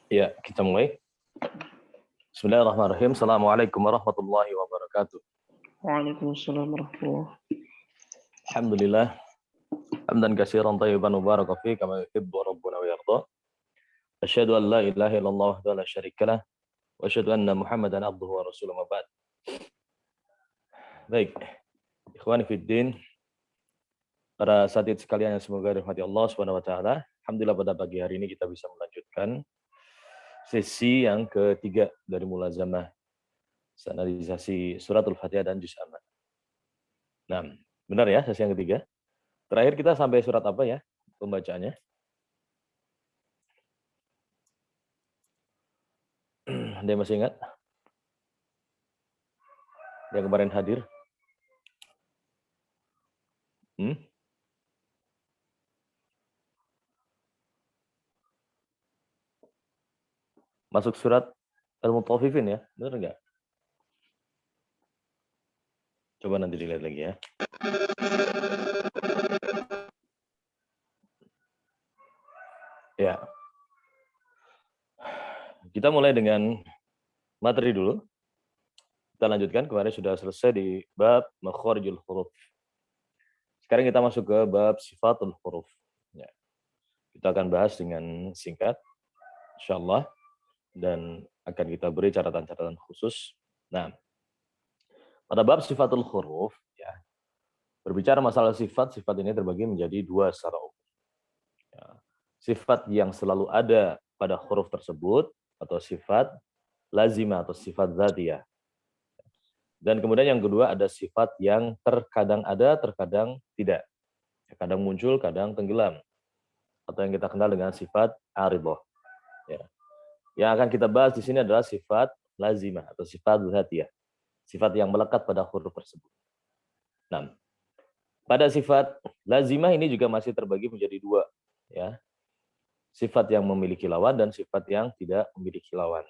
Ya, kita mulai. Bismillahirrahmanirrahim. Assalamualaikum warahmatullahi wabarakatuh. Waalaikumsalam warahmatullahi. Alhamdulillah. Hamdan katsiran thayyiban mubarakan fihi kama yuhibbu rabbuna wa yarda. Asyhadu an la ilaha illallah wahdahu la syarika lah wa asyhadu anna Muhammadan abduhu wa rasuluhu ma ba'd. Baik. Ikhwani fid din, para satid sekalian yang semoga dirahmati Allah Subhanahu wa taala. Alhamdulillah pada pagi hari ini kita bisa melanjutkan sesi yang ketiga dari mulazamah analisasi suratul Fatihah dan juz amma. Nah, benar ya sesi yang ketiga? Terakhir kita sampai surat apa ya pembacaannya? Ada yang masih ingat? Yang kemarin hadir? Masuk surat Al-Mutaffifin ya? Benar nggak? Coba nanti dilihat lagi ya. Ya. Kita mulai dengan materi dulu. Kita lanjutkan, kemarin sudah selesai di bab makharijul huruf. Sekarang kita masuk ke bab sifatul huruf. Ya. Kita akan bahas dengan singkat, insyaallah, dan akan kita beri catatan-catatan khusus. Nah, pada bab sifatul huruf, ya, berbicara masalah sifat ini terbagi menjadi dua secara umum. Ya. Sifat yang selalu ada pada huruf tersebut, atau sifat lazimah atau sifat dzatiyah. Dan kemudian yang kedua ada sifat yang terkadang ada, terkadang tidak. Kadang muncul, kadang tenggelam. Atau yang kita kenal dengan sifat aridhah. Ya. Yang akan kita bahas di sini adalah sifat lazimah atau sifat dzatiyah. Sifat yang melekat pada huruf tersebut. Nah, pada sifat lazimah ini juga masih terbagi menjadi dua. Ya. Sifat yang memiliki lawan dan sifat yang tidak memiliki lawan.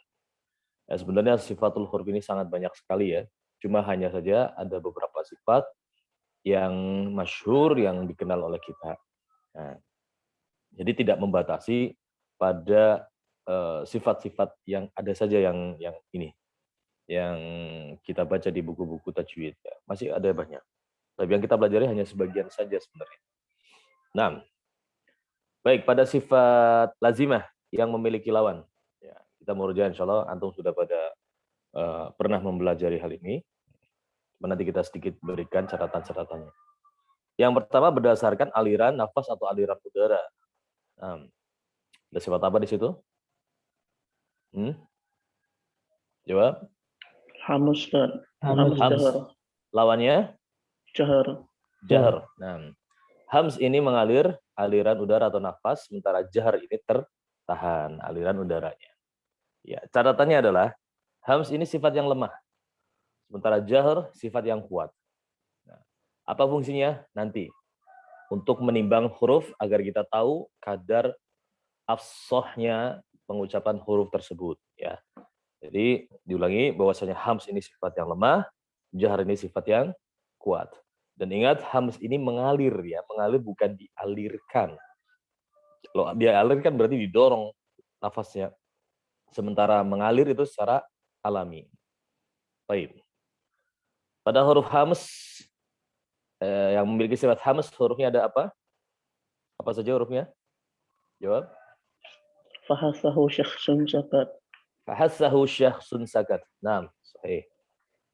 Ya, sebenarnya sifatul huruf ini sangat banyak sekali ya. Cuma hanya saja ada beberapa sifat yang masyhur yang dikenal oleh kita. Nah, jadi tidak membatasi pada sifat-sifat yang ada saja yang ini, yang kita baca di buku-buku tajwid. Ya. Masih ada banyak. Tapi yang kita pelajari hanya sebagian saja sebenarnya. Nah, baik pada sifat lazimah yang memiliki lawan. Ya, kita murojaah insyaallah antum sudah pada pernah mempelajari hal ini. Nanti kita sedikit berikan catatan-catatannya. Yang pertama berdasarkan aliran nafas atau aliran udara. Nah, ada sifat apa di situ? Jawab. Hamus dan Hams. jahar. Lawannya? Jahar. Jahar. Nah, hams ini mengalir aliran udara atau nafas, sementara jahar ini tertahan aliran udaranya. Ya, catatannya adalah hams ini sifat yang lemah, sementara jahar sifat yang kuat. Nah, apa fungsinya? Nanti untuk menimbang huruf agar kita tahu kadar afshohnya pengucapan huruf tersebut. Ya, jadi diulangi bahwasanya hams ini sifat yang lemah, jahar ini sifat yang kuat. Dan ingat hams ini mengalir ya, mengalir bukan dialirkan. Kalau dialirkan berarti didorong nafasnya. Sementara mengalir itu secara alami. Baik. Pada huruf hams yang memiliki sifat hams, hurufnya ada apa? Apa saja hurufnya? Jawab. Fahasahu syakhsun sakat. Fahasahu syakhsun sakat. Nah, sahih.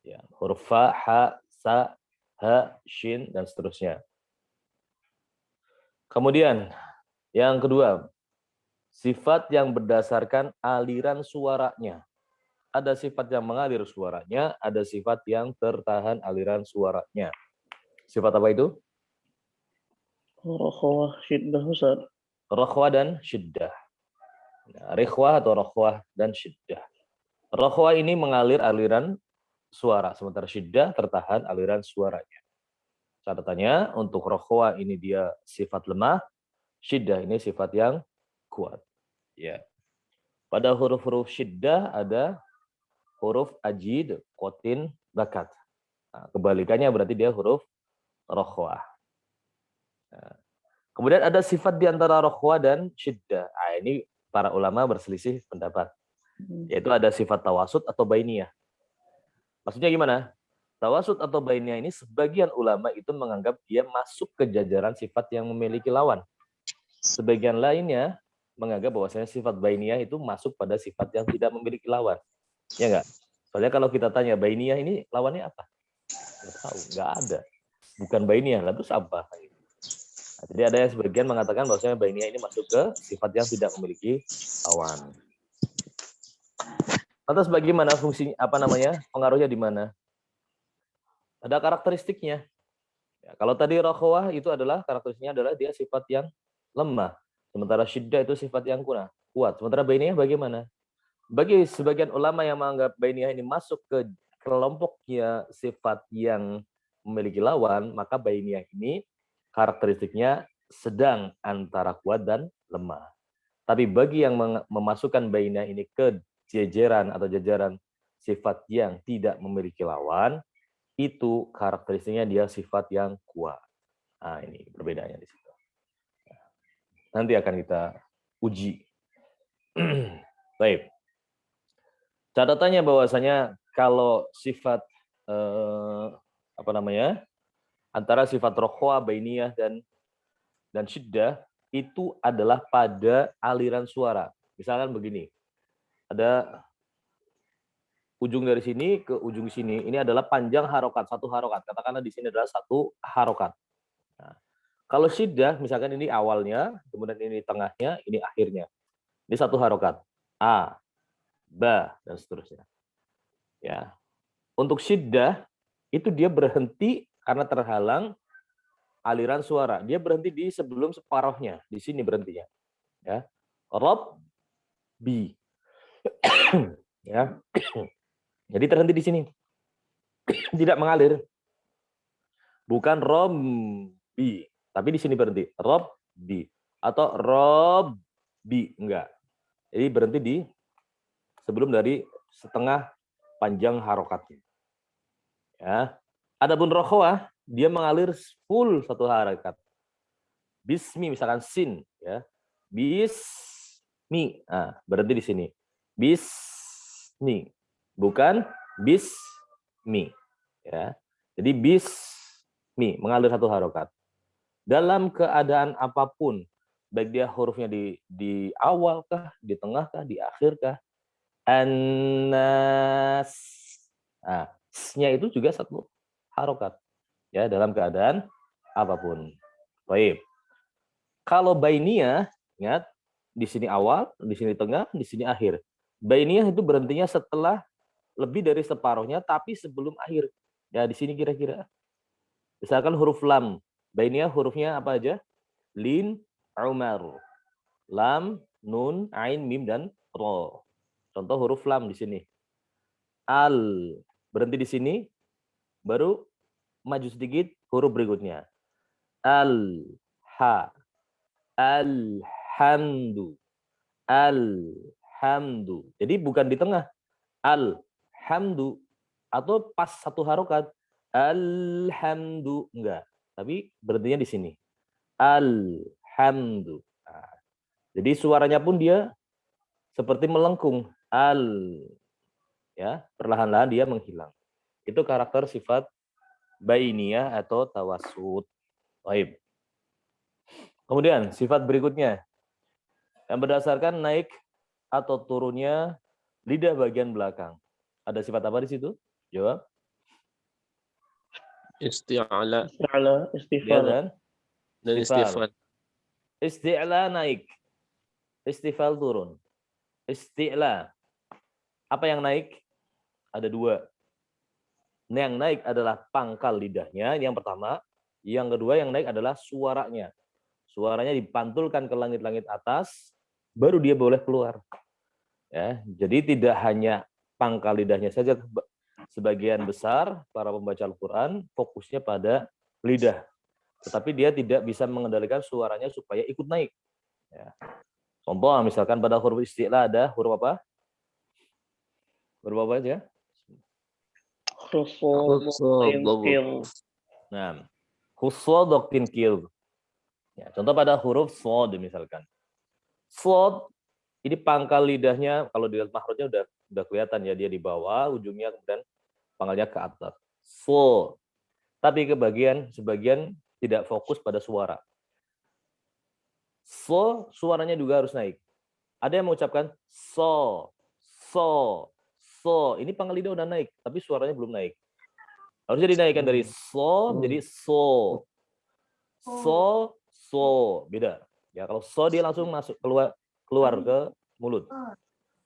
Ya, huruf fa, ha, sa, ha, shin, dan seterusnya. Kemudian, yang kedua, sifat yang berdasarkan aliran suaranya. Ada sifat yang mengalir suaranya, ada sifat yang tertahan aliran suaranya. Sifat apa itu? Rakhwah syiddah Ustaz. Rakhwah dan syiddah. Nah, rikhwah atau rakhwah dan syiddah. Rakhwah ini mengalir aliran suara, sementara syiddah tertahan aliran suaranya. Catatannya untuk rakhwah ini dia sifat lemah, syiddah ini sifat yang kuat. Ya. Pada huruf-huruf syiddah ada huruf ajid, qatin, bakat. Nah, kebalikannya berarti dia huruf rakhwah. Nah, kemudian ada sifat di antara rakhwah dan syiddah. Nah, ini para ulama berselisih pendapat. Yaitu ada sifat tawasud atau bainiyah. Maksudnya gimana? Tawasud atau bainiyah ini sebagian ulama itu menganggap dia masuk ke jajaran sifat yang memiliki lawan. Sebagian lainnya menganggap bahwasanya sifat bainiyah itu masuk pada sifat yang tidak memiliki lawan. Ya enggak? Soalnya kalau kita tanya bainiyah ini lawannya apa? Nggak tahu, nggak ada. Bukan bainiyah, lah terus apa? Nah, jadi ada yang sebagian mengatakan bahwasanya bainiyah ini masuk ke sifat yang tidak memiliki lawan. Lantas bagaimana fungsinya, pengaruhnya di mana? Ada karakteristiknya. Ya, kalau tadi rokhwah itu adalah karakteristiknya adalah dia sifat yang lemah. Sementara syiddah itu sifat yang kuat. Sementara bainiyah bagaimana? Bagi sebagian ulama yang menganggap bainiyah ini masuk ke kelompoknya sifat yang memiliki lawan, maka bainiyah ini karakteristiknya sedang antara kuat dan lemah. Tapi bagi yang memasukkan bainiyah ini ke jajaran sifat yang tidak memiliki lawan, itu karakteristiknya dia sifat yang kuat. Nah, ini perbedaannya di situ. Nanti akan kita uji. Baik. Catatannya bahwasanya kalau sifat antara sifat rokhwa, bainiyah dan syiddah itu adalah pada aliran suara. Misalkan begini, ada ujung dari sini ke ujung sini, ini adalah panjang harokat, satu harokat. Katakanlah di sini adalah satu harokat. Nah, kalau syiddah, misalkan ini awalnya, kemudian ini tengahnya, ini akhirnya. Ini satu harokat. A, ba, dan seterusnya. Ya. Untuk syiddah, itu dia berhenti karena terhalang aliran suara. Dia berhenti di sebelum separuhnya. Di sini berhentinya. Ya. Rob, bi. Ya. Jadi terhenti di sini. Tidak mengalir. Bukan rombi, tapi di sini berhenti. Robbi atau robbi, enggak. Jadi berhenti di sebelum dari setengah panjang harokatnya. Ya. Adapun rokhwah, dia mengalir full satu harokat. Bismi misalkan sin, ya. Bismi, nah, berhenti di sini. Bismi, bukan bismi, ya. Jadi bismi mengalir satu harokat. Dalam keadaan apapun, baik dia hurufnya di awal kah, di tengah kah, di akhir kah, Anas. Nah, s-nya itu juga satu harokat. Ya, dalam keadaan apapun. Baik. Kalau bainiyah, ingat, di sini awal, di sini tengah, di sini akhir. Bainiyah itu berhentinya setelah lebih dari separuhnya, tapi sebelum akhir. Ya, di sini kira-kira. Misalkan huruf lam. Bainiyah hurufnya apa aja? Lin, Umar. Lam, nun, ain, mim, dan ro. Contoh huruf lam di sini. Al. Berhenti di sini. Baru maju sedikit huruf berikutnya. Al. Ha. Alhamdu. Alhamdu. Jadi bukan di tengah. Alhamdu. Atau pas satu harokat. Alhamdu. Enggak. Tapi berhentinya di sini. Alhamdu. Nah, jadi suaranya pun dia seperti melengkung. Ya, perlahan-lahan dia menghilang. Itu karakter sifat bainiyah atau tawassut. Baik. Kemudian sifat berikutnya yang berdasarkan naik atau turunnya lidah bagian belakang. Ada sifat apa di situ? Jawab. Isti'ala. Isti'ala, Dia istifal. Dan istifal. Isti'la naik. Istifal turun. Isti'la. Apa yang naik? Ada dua. Yang naik adalah pangkal lidahnya, yang pertama. Yang kedua yang naik adalah suaranya. Suaranya dipantulkan ke langit-langit atas, baru dia boleh keluar. Ya, jadi tidak hanya pangkal lidahnya saja. Sebagian besar para pembaca Al-Quran fokusnya pada lidah. Tetapi dia tidak bisa mengendalikan suaranya supaya ikut naik. Ya. Contoh misalkan pada huruf isti'la ada huruf apa? Huruf apa aja? Khusudin. Nah, khusudin kil. Ya, contoh pada huruf sod misalkan. Sod Ini pangkal lidahnya kalau dilihat makhrajnya udah kelihatan ya, dia di bawah, ujungnya kemudian pangkalnya ke atas. So. Tapi sebagian tidak fokus pada suara. So, suaranya juga harus naik. Ada yang mengucapkan so, so, so. Ini pangkal lidah udah naik, tapi suaranya belum naik. Harusnya dinaikkan dari so menjadi so. So, so. Beda. Ya, kalau so dia langsung masuk keluar ke mulut.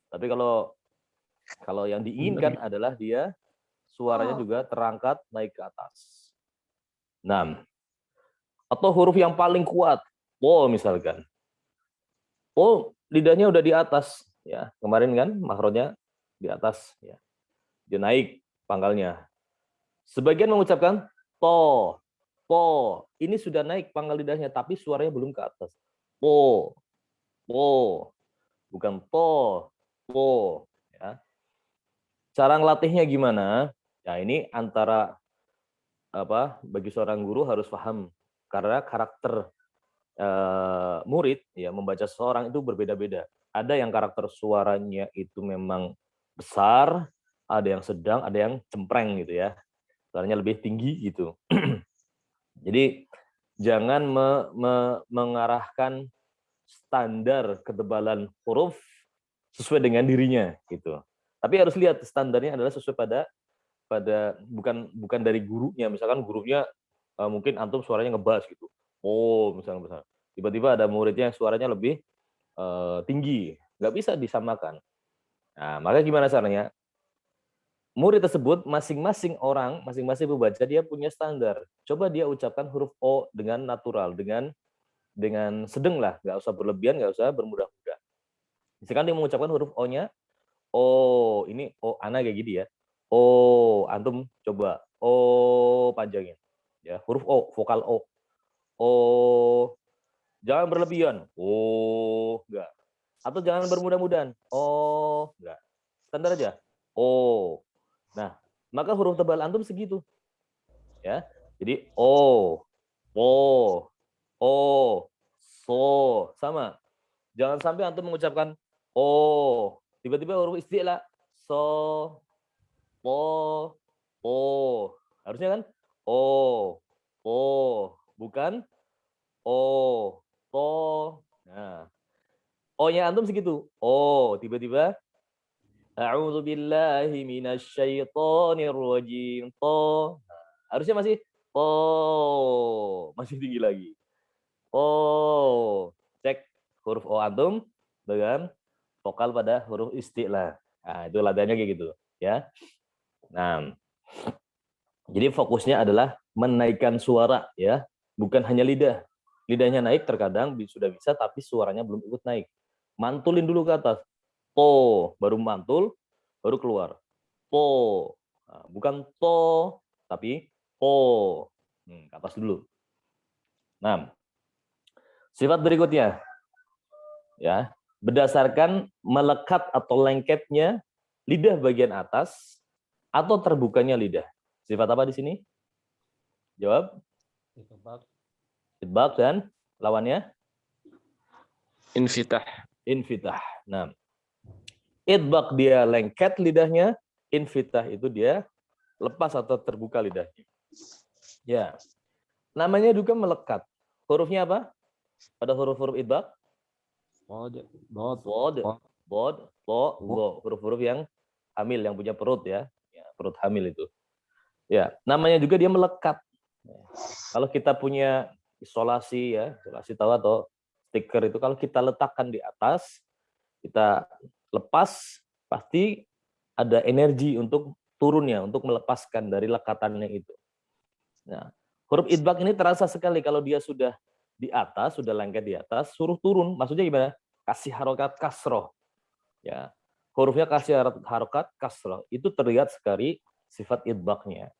Tapi kalau yang diinginkan adalah dia suaranya juga terangkat naik ke atas. 6. Atau huruf yang paling kuat, po misalkan. Po lidahnya udah di atas ya. Kemarin kan makhrajnya di atas ya. Dia naik pangkalnya. Sebagian mengucapkan to, po. Ini sudah naik pangkal lidahnya tapi suaranya belum ke atas. Po, po. Bukan to, po ya. Cara ngelatihnya gimana? Ya ini antara bagi seorang guru harus paham karena karakter murid ya membaca seseorang itu berbeda-beda. Ada yang karakter suaranya itu memang besar, ada yang sedang, ada yang cempreng gitu ya. Suaranya lebih tinggi gitu. Jadi jangan mengarahkan standar ketebalan huruf sesuai dengan dirinya gitu. Tapi harus lihat standarnya adalah sesuai pada bukan dari gurunya. Misalkan gurunya mungkin antum suaranya ngebas gitu. Oh, misalnya tiba-tiba ada muridnya yang suaranya lebih tinggi, nggak bisa disamakan. Nah, maka gimana caranya? Murid tersebut masing-masing pembaca dia punya standar. Coba dia ucapkan huruf O dengan natural, dengan sedang lah, nggak usah berlebihan, nggak usah bermudah-mudah. Misalkan dia mengucapkan huruf O-nya, O, ini O, ana kayak gini ya. O, antum coba O panjangin. Ya, huruf O, vokal O. O, jangan berlebihan. O, enggak. Atau jangan bermudah-mudahan. O, enggak. Standar aja. O. Nah, maka huruf tebal antum segitu. Ya. Jadi O, O, O, so, sama. Jangan sampai antum mengucapkan O, tiba-tiba huruf isti'la. So, po, po. Harusnya kan O, po, bukan O, to. Nah, O-nya antum segitu. O, tiba-tiba a'udzu billahi minasyaitonir rajim. To. Harusnya masih to. Masih tinggi lagi. O. Cek huruf O antum dengan vokal pada huruf isti'la. Nah, itu latihannya kayak gitu, ya. Nah, jadi fokusnya adalah menaikkan suara ya, bukan hanya lidah. Lidahnya naik terkadang sudah bisa tapi suaranya belum ikut naik. Mantulin dulu ke atas. Po, baru mantul, baru keluar. Po. Nah, bukan to, tapi po. Ke atas dulu. Nah, sifat berikutnya ya, berdasarkan melekat atau lengketnya lidah bagian atas atau terbukanya lidah. Sifat apa di sini? Jawab. Idbaq dan lawannya? Infitah. Infitah. Nah, idbaq dia lengket lidahnya, infitah itu dia lepas atau terbuka lidahnya. Ya. Namanya juga melekat. Hurufnya apa? Pada huruf-huruf idbaq? Bod, lo, go. Huruf-huruf yang hamil, yang punya perut ya. Perut hamil itu. Ya, namanya juga dia melekat. Kalau kita punya isolasi tahu atau stiker itu kalau kita letakkan di atas, kita lepas, pasti ada energi untuk turunnya, untuk melepaskan dari lekatannya itu. Nah, huruf idbaq ini terasa sekali kalau dia sudah di atas, sudah lengket di atas, suruh turun. Maksudnya gimana? Kasih harokat kasroh. Ya, hurufnya kasih harokat kasroh. Itu terlihat sekali sifat idbaqnya.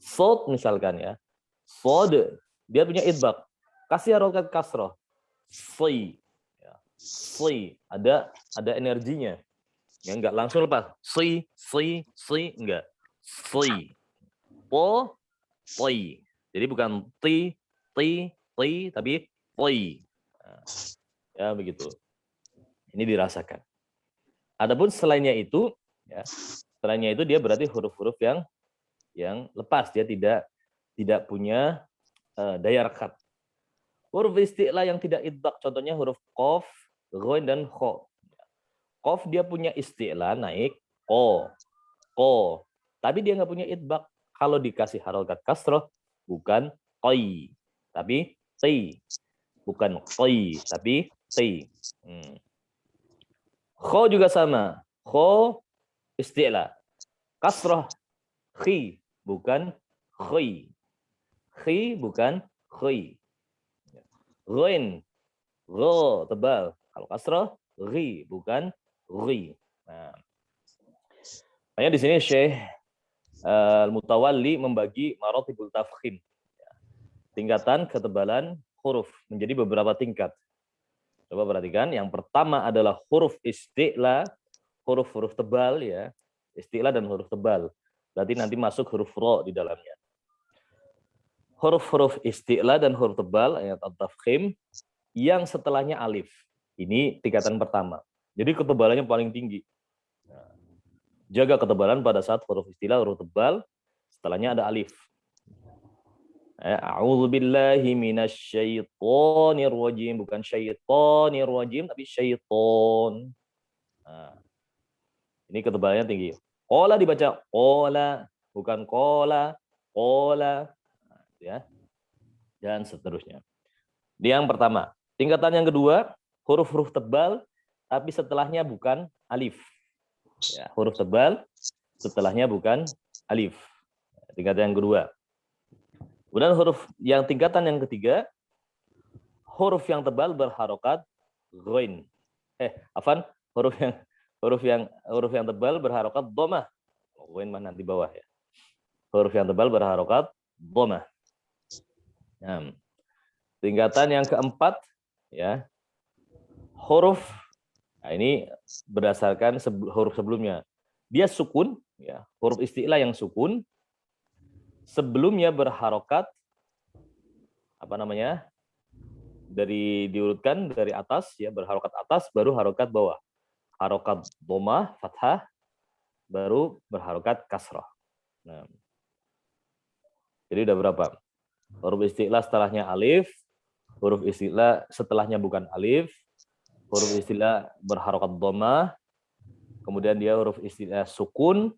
Sod misalkan ya. Sod, dia punya idbaq. Kasih harokat kasroh. Si. Ya. Si. Ada energinya. Ya, enggak langsung lepas. Si, enggak. Si. Po, poi. Jadi bukan ti, tapi poi. Nah, ya begitu. Ini dirasakan. Adapun selainnya itu, ya, selainnya itu dia berarti huruf-huruf yang lepas, dia tidak punya daya rekat. Huruf isti'la yang tidak idbaq, contohnya huruf qaf, ghain dan kha. Qaf dia punya isti'la naik ko. Tapi dia nggak punya idbaq. Kalau dikasih harokat kasroh bukan qai, tapi ti. Bukan qai, tapi ti. Kha juga sama. Kha isti'la. Kasroh khi, bukan khi. Khi bukan khi. Ghain, gho tebal. Kalau kasroh, ghi bukan ghi. Nah, makanya di sini Syekh Al-Mutawalli membagi maratibul tafkhim. Tingkatan ketebalan huruf menjadi beberapa tingkat. Coba perhatikan, yang pertama adalah huruf isti'la, huruf-huruf tebal ya. Isti'la dan huruf tebal. Berarti nanti masuk huruf ro di dalamnya. Huruf-huruf isti'la dan huruf tebal, ayat at-tafkhim, yang setelahnya alif. Ini tingkatan pertama. Jadi ketebalannya paling tinggi. Jaga ketebalan pada saat huruf isti'la, huruf tebal, setelahnya ada alif. A'udzubillahi minasyaitonir rajim, bukan syaitonir rajim tapi syaiton. Nah, ini ketebalannya tinggi. Qola dibaca qola, bukan qola, qola. Nah, ya. Dan seterusnya. Di yang pertama. Tingkatan yang kedua, huruf-huruf tebal tapi setelahnya bukan alif. Ya, huruf tebal setelahnya bukan alif. Tingkatan yang kedua. Kemudian huruf yang tingkatan yang ketiga, huruf yang tebal berharokat ghain. Huruf yang tebal berharokat dhammah. Ghain mana di bawah ya. Huruf yang tebal berharokat dhammah. Nah, tingkatan yang keempat ya. Huruf, nah ini berdasarkan huruf sebelumnya. Dia sukun ya, huruf isti'la yang sukun sebelumnya berharokat diurutkan dari atas ya, berharokat atas baru harokat bawah. Harokat dhammah fathah baru berharokat kasrah. Nah. Jadi udah berapa? Huruf isti'la setelahnya alif, huruf isti'la setelahnya bukan alif, huruf isti'la berharokat dhammah, kemudian dia huruf isti'la sukun,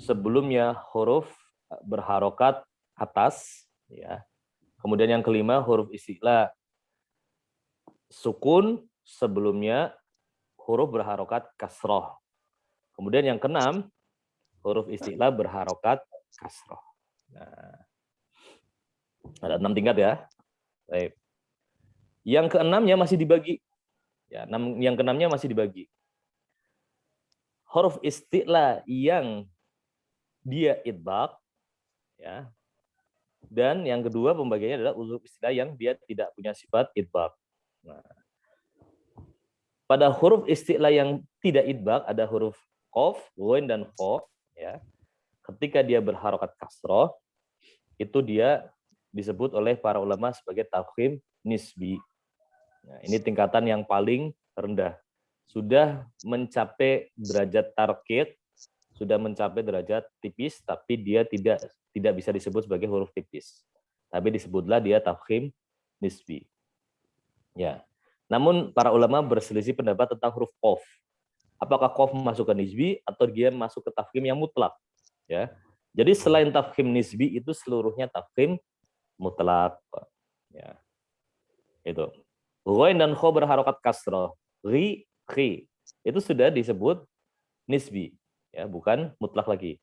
sebelumnya huruf berharokat atas ya. Kemudian yang kelima huruf isti'la sukun, sebelumnya huruf berharokat kasroh. Kemudian yang keenam huruf isti'la berharokat kasroh. Nah, ada 6 tingkat ya. Baik. Yang keenamnya masih dibagi. Ya, yang keenamnya masih dibagi. Huruf isti'la yang dia idbaq ya. Dan yang kedua pembagiannya adalah huruf isti'la yang dia tidak punya sifat idbaq. Nah, pada huruf isti'la yang tidak idbaq ada huruf qaf, ghain dan kha ya. Ketika dia berharokat kasroh itu dia disebut oleh para ulama sebagai tafkhim nisbi. Nah, ini tingkatan yang paling rendah. Sudah mencapai derajat tarkid, sudah mencapai derajat tipis, tapi dia tidak bisa disebut sebagai huruf tipis. Tapi disebutlah dia tafkhim nisbi. Ya. Namun para ulama berselisih pendapat tentang huruf qaf. Apakah qaf masuk ke nisbi atau dia masuk ke tafkhim yang mutlak? Ya. Jadi selain tafkhim nisbi itu seluruhnya tafkhim mutlak. Ya. Itu. Ghain dan kha berharokat kasrah. Ri, khi. Itu sudah disebut nisbi. Ya, bukan mutlak lagi.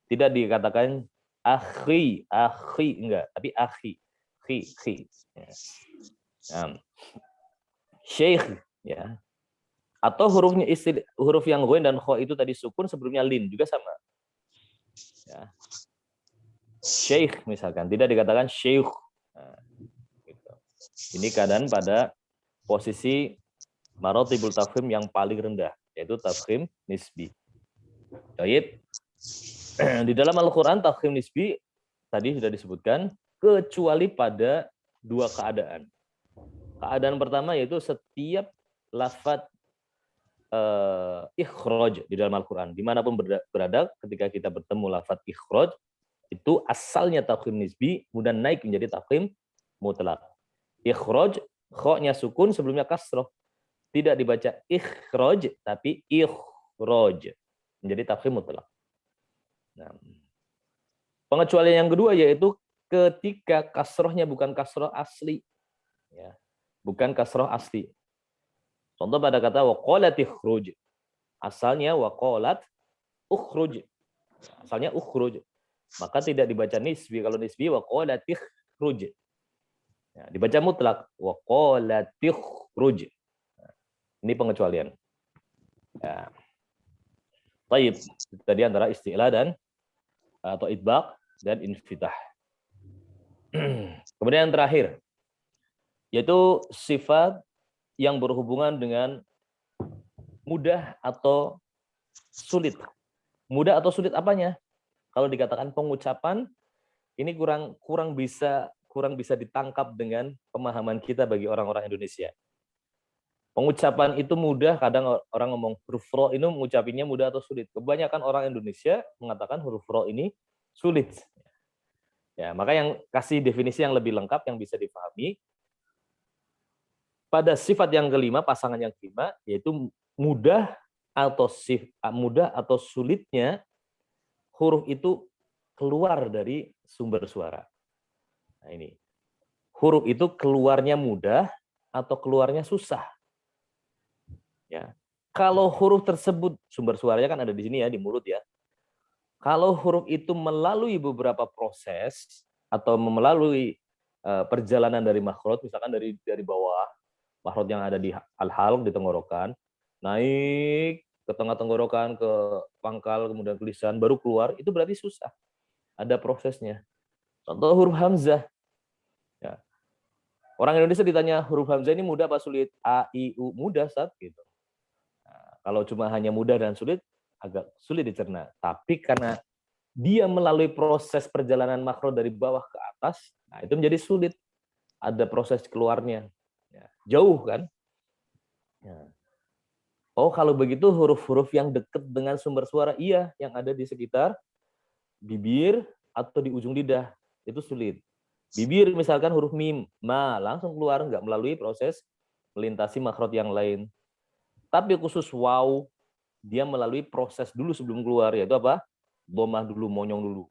Tidak dikatakan akhi, enggak, tapi akhi. Khi. Ya. Nah. Syekh ya. Atau huruf yang ghain dan kha itu tadi sukun sebelumnya lin juga sama. Ya. Syekh misalkan tidak dikatakan syekh. Nah, gitu. Ini keadaan pada posisi maratibul tafkhim yang paling rendah, yaitu tafkhim nisbi. Baik. Di dalam Al-Qur'an tafkhim nisbi tadi sudah disebutkan kecuali pada 2 keadaan. Keadaan pertama yaitu setiap lafaz ikhraj di dalam Al-Quran. Dimanapun berada, ketika kita bertemu lafaz ikhraj, itu asalnya tafkhim nisbi, kemudian naik menjadi tafkhim mutlak. Ikhraj, kho-nya sukun, sebelumnya kasroh. Tidak dibaca ikhraj, tapi ikhraj. Menjadi tafkhim mutlak. Nah, pengecualian yang kedua yaitu ketika kasrohnya bukan kasroh asli. Ya, bukan kasroh asli. Contoh pada kata waqalat ikhruj. Asalnya waqalat ukhruj. Asalnya ukhruj. Maka tidak dibaca nisbi. Kalau nisbi waqalat ikhruj. Ya, dibaca mutlak waqalat ikhruj. Ini pengecualian. Ya. Taib. Tadi antara isti'la dan atau idbaq dan infitah. Kemudian yang terakhir yaitu sifat yang berhubungan dengan mudah atau sulit. Mudah atau sulit apanya? Kalau dikatakan pengucapan, ini kurang bisa ditangkap dengan pemahaman kita bagi orang-orang Indonesia. Pengucapan itu mudah, kadang orang ngomong huruf ro ini mengucapinya mudah atau sulit. Kebanyakan orang Indonesia mengatakan huruf ro ini sulit. Ya, maka yang kasih definisi yang lebih lengkap yang bisa dipahami pada sifat yang kelima, pasangan yang kelima, yaitu mudah atau sulitnya huruf itu keluar dari sumber suara. Nah, ini. Huruf itu keluarnya mudah atau keluarnya susah. Ya. Kalau huruf tersebut, sumber suaranya kan ada di sini ya, di mulut ya. Kalau huruf itu melalui beberapa proses atau melalui perjalanan dari makhraj, misalkan dari bawah, makhraj yang ada di al-halq di tenggorokan, naik ke tengah tenggorokan, ke pangkal, kemudian ke lisan, baru keluar, itu berarti susah. Ada prosesnya. Contoh huruf hamzah. Ya. Orang Indonesia ditanya huruf hamzah ini mudah apa sulit? A, I, U, mudah, Sat, gitu. Nah, kalau cuma hanya mudah dan sulit, agak sulit dicerna. Tapi karena dia melalui proses perjalanan makro dari bawah ke atas, nah itu menjadi sulit. Ada proses keluarnya. Ya, jauh kan? Ya. Oh, kalau begitu huruf-huruf yang dekat dengan sumber suara, iya, yang ada di sekitar bibir atau di ujung lidah, itu sulit. Bibir misalkan huruf mim, ma, langsung keluar, nggak melalui proses melintasi makhraj yang lain. Tapi khusus waw, dia melalui proses dulu sebelum keluar, yaitu apa? Domah dulu, monyong dulu.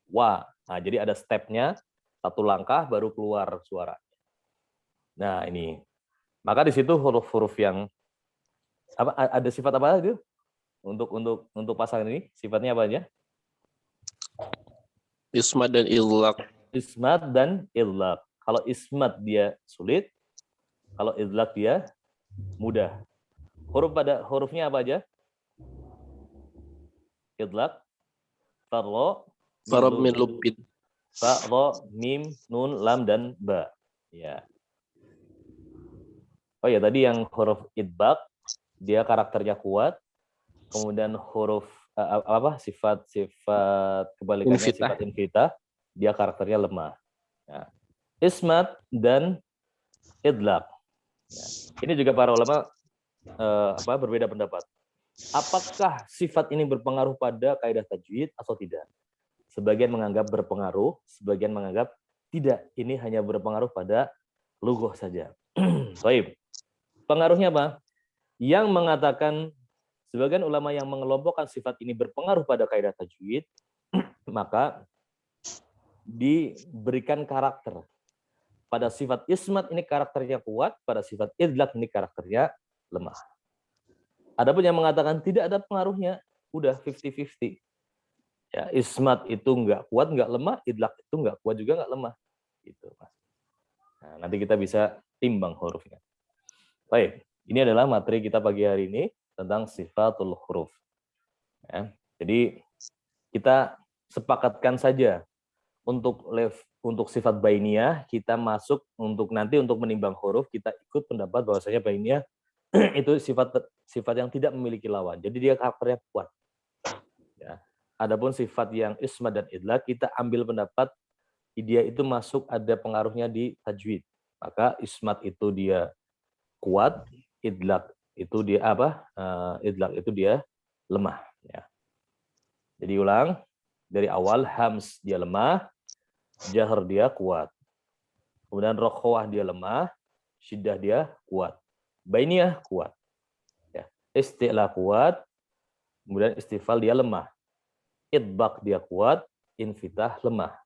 Wa. Nah, jadi ada stepnya, satu langkah baru keluar suara. Nah, ini. Maka di situ huruf-huruf yang apa, ada sifat apa itu? Untuk pasangan ini, sifatnya apa aja? Ismat dan idlaq. Ismat dan idlaq. Kalau ismat dia sulit, kalau idlaq dia mudah. Hurufnya apa aja? Idlaq, Farab min lupin. fa, ro, mim, nun, lam, dan ba. Ya. Oh ya, tadi yang huruf idbaq, dia karakternya kuat. Kemudian huruf sifat kebalikannya sifat infitah, dia karakternya lemah. Ya. Ismat dan idlaq. Ya. Ini juga para ulama berbeda pendapat. Apakah sifat ini berpengaruh pada kaidah tajwid atau tidak? Sebagian menganggap berpengaruh, sebagian menganggap tidak. Ini hanya berpengaruh pada lughah saja. Baik. Pengaruhnya apa? Yang mengatakan sebagian ulama yang mengelompokkan sifat ini berpengaruh pada kaidah tajwid, maka diberikan karakter. Pada sifat ismat ini karakternya kuat, pada sifat idlaq ini karakternya lemah. Adapun yang mengatakan tidak ada pengaruhnya, udah 50-50. Ya, ismat itu nggak kuat, nggak lemah, idlaq itu nggak kuat juga nggak lemah. Gitu, Mas. Nah, nanti kita bisa timbang hurufnya. Baik, ini adalah materi kita pagi hari ini tentang sifatul huruf. Ya, jadi kita sepakatkan saja untuk sifat bainiyah kita masuk untuk menimbang huruf kita ikut pendapat bahwasanya bainiyah itu sifat yang tidak memiliki lawan. Jadi dia karakternya kuat. Ya. Adapun sifat yang ismat dan idlaq kita ambil pendapat dia itu masuk ada pengaruhnya di tajwid. Maka ismat itu dia kuat, idlaq itu dia apa? Idlaq itu dia lemah. Ya. Jadi ulang dari awal, hams dia lemah, jahr dia kuat. Kemudian rokhawah dia lemah, syiddah dia kuat. Bainiyah kuat. Ya. Isti'la kuat, kemudian istifal dia lemah. Idbaq dia kuat, infitah lemah.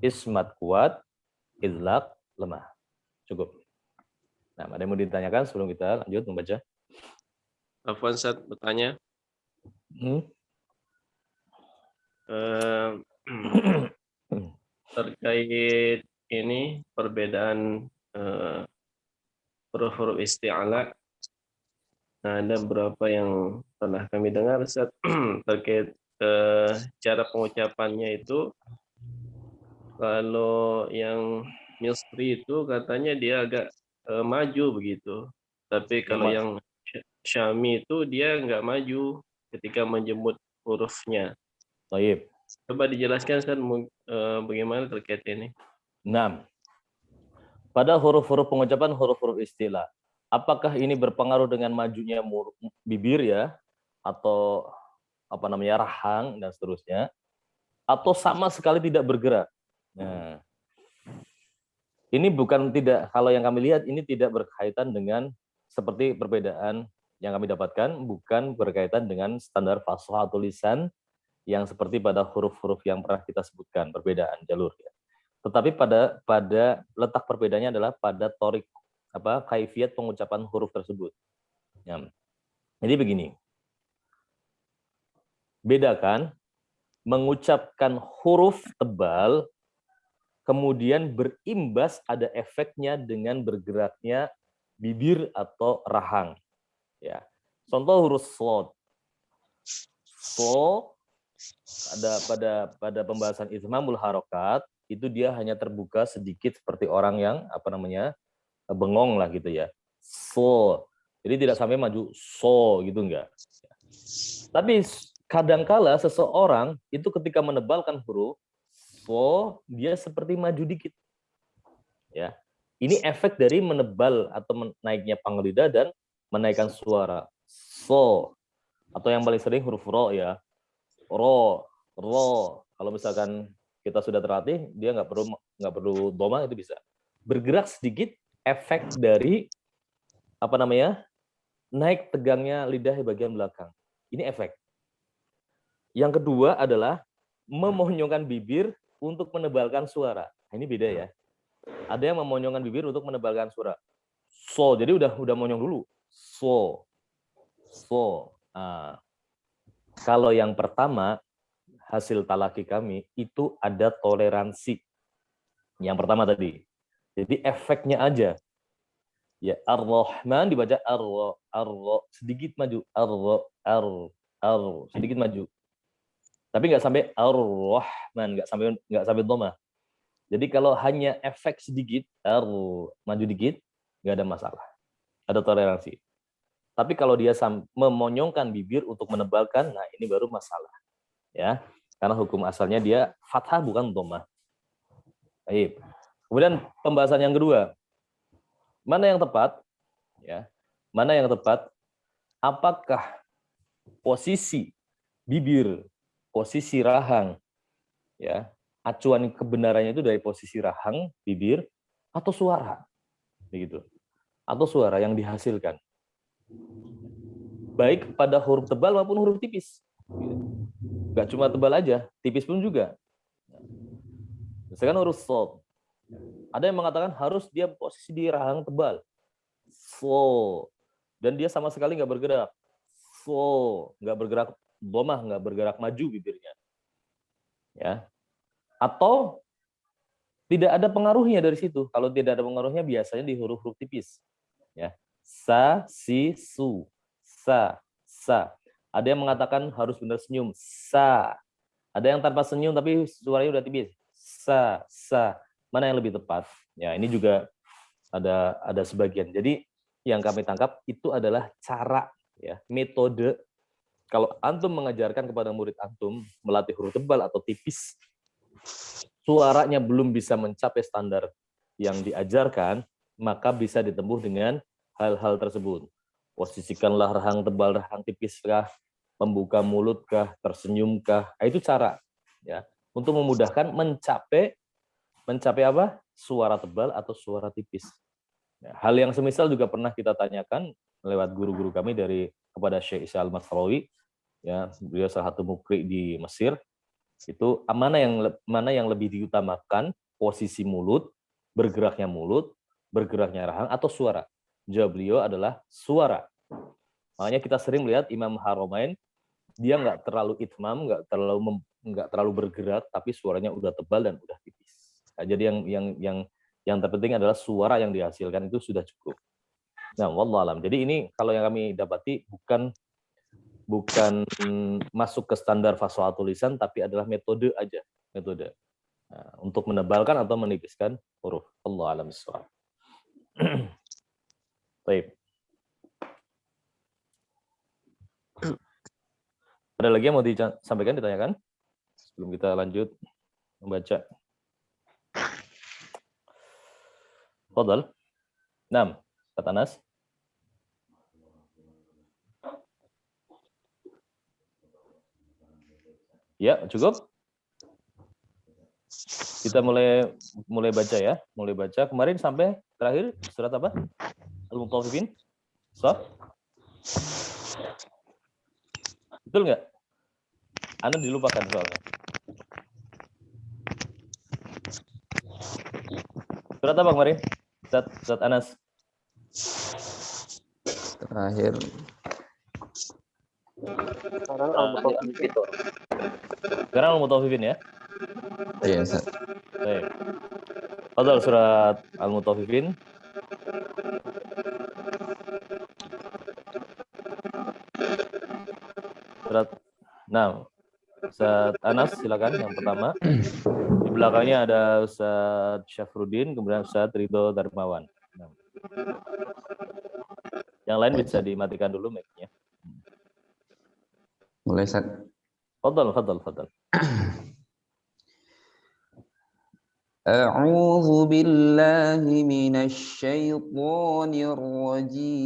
Ismat kuat, idlaq lemah. Cukup. Nah, ada yang mau ditanyakan sebelum kita lanjut membaca? Afwan, Ustaz, bertanya. Terkait ini perbedaan huruf-huruf isti'ala. Nah, ada beberapa yang pernah kami dengar, Ustaz, terkait cara pengucapannya itu. Kalau yang Misri itu katanya dia agak maju begitu. Tapi kalau yang Syami itu dia nggak maju ketika menjemut hurufnya. Baik. Coba dijelaskan Ustaz, bagaimana terkait ini. Nah, pada huruf-huruf pengucapan huruf-huruf istilah, apakah ini berpengaruh dengan majunya bibir ya, atau apa namanya rahang dan seterusnya, atau sama sekali tidak bergerak? Nah, ini bukan tidak, kalau yang kami lihat ini tidak berkaitan dengan seperti perbedaan yang kami dapatkan, bukan berkaitan dengan standar fashohah atau lisan yang seperti pada huruf-huruf yang pernah kita sebutkan, perbedaan jalur ya. Tetapi pada letak perbedaannya adalah pada torik kaifiat pengucapan huruf tersebut. Ya. Jadi begini. Bedakan mengucapkan huruf tebal kemudian berimbas ada efeknya dengan bergeraknya bibir atau rahang. Ya. Contoh huruf shad. So pada pembahasan izmamul harokat itu dia hanya terbuka sedikit seperti orang yang bengong lah gitu ya. So. Jadi tidak sampai maju so gitu enggak. Tapi kadangkala seseorang itu ketika menebalkan huruf so dia seperti maju dikit. Ya. Ini efek dari menebal atau menaiknya pangkal lidah dan menaikkan suara. So atau yang paling sering huruf ro ya. Ro. Kalau misalkan kita sudah terlatih, dia nggak perlu doma itu bisa. Bergerak sedikit, efek dari naik tegangnya lidah di bagian belakang. Ini efek. Yang kedua adalah memonyongkan bibir untuk menebalkan suara. Nah, ini beda ya. Ada yang memonyongkan bibir untuk menebalkan suara. So, jadi udah monyong dulu. So. Nah, kalau yang pertama hasil talaki kami itu ada toleransi. Yang pertama tadi. Jadi efeknya aja. Ya, Ar-Rahman dibaca Ar-Ra, sedikit maju. Ar, sedikit maju. Tapi nggak sampai Ar-Rahman, nggak sampai dhamma. Jadi kalau hanya efek sedikit, maju dikit, nggak ada masalah. Ada toleransi. Tapi kalau dia memonyongkan bibir untuk menebalkan, nah ini baru masalah. Ya, karena hukum asalnya dia fathah bukan dhamma. Baik. Kemudian pembahasan yang kedua. Mana yang tepat? Ya. Mana yang tepat? Apakah posisi bibir, posisi rahang, ya, acuan kebenarannya itu dari posisi rahang, bibir, atau suara, begitu, atau suara yang dihasilkan, baik pada huruf tebal maupun huruf tipis. Gak cuma tebal aja, tipis pun juga. Misalkan huruf shad, ada yang mengatakan harus dia posisi di rahang tebal, so, dan dia sama sekali nggak bergerak, so, nggak bergerak domah, nggak bergerak maju bibirnya, ya. Atau tidak ada pengaruhnya dari situ. Kalau tidak ada pengaruhnya biasanya di huruf-huruf tipis, ya. Sa, si, su, sa. Ada yang mengatakan harus benar senyum, sa. Ada yang tanpa senyum tapi suaranya udah tipis, sa. Mana yang lebih tepat? Ya, ini juga ada sebagian. Jadi yang kami tangkap itu adalah cara, ya, metode. Kalau antum mengajarkan kepada murid antum melatih huruf tebal atau tipis, suaranya belum bisa mencapai standar yang diajarkan, maka bisa ditempuh dengan hal-hal tersebut. Posisikanlah rahang tebal, rahang tipis kah, membuka mulut kah, tersenyum kah. Itu cara ya untuk memudahkan mencapai apa? Suara tebal atau suara tipis. Ya, hal yang semisal juga pernah kita tanyakan lewat guru-guru kami kepada Syekh Isa Al-Masrawi, ya, beliau salah satu mukri di Mesir. Itu mana yang lebih diutamakan, posisi mulut, bergeraknya rahang atau suara? Jawab beliau adalah suara. Makanya kita sering melihat Imam Haramain, dia nggak terlalu itmam, nggak terlalu bergerak, tapi suaranya udah tebal dan udah tipis. Nah, jadi yang terpenting adalah suara yang dihasilkan itu sudah cukup. Nah, wallahu alam. Jadi ini kalau yang kami dapati bukan masuk ke standar fasal tulisan, tapi adalah metode aja, metode. Nah, untuk menebalkan atau menipiskan huruf. Allah alam bissawab. Baik. Ada lagi yang mau disampaikan, ditanyakan? Sebelum kita lanjut membaca. Fadal. 6. Kata Anas. Ya, cukup. Kita mulai baca ya. Mulai baca. Kemarin sampai terakhir surat apa? Al-Mutaffifin. Sah? Betul nggak? Anda dilupakan soalnya. Surat apa kemarin? Surat Anas. Terakhir. Sekarang Al-Mutaffifin ya? Iya, Ustaz. Baik. Fadal surat Al-Mutaffifin. Surat 6. Ustaz Anas silakan yang pertama. Di belakangnya ada Ustaz Syafruddin, kemudian Ustaz Ridho Darmawan. Yang lain bisa dimatikan dulu mic-nya. Mulai, Ustaz. Fadal. A'udzu billahi minasy syaithanir rajim.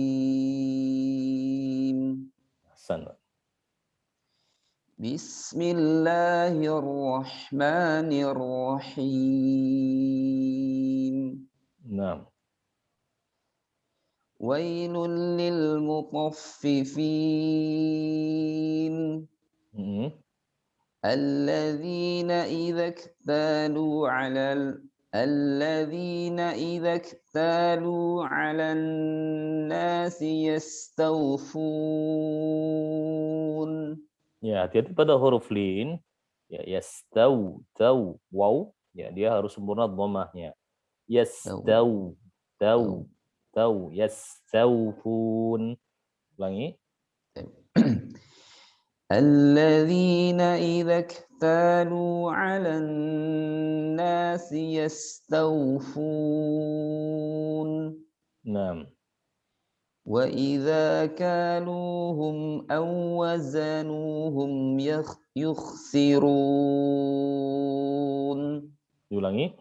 Bismillahirrahmanirrahim. Nah. Wailul lil mutaffifin. الذين إذا اكتالوا على الناس يستوفون. Ya, hati-hati pada huruf lin. Ya, tau, wow. Ya, dia harus sempurna dhammahnya. Tau, yastaufun. Ulangi. الذين إذا اكتالوا على الناس يستوفون. نعم. وإذا كالوهم أو وزنوهم يخسرون. Ulangi.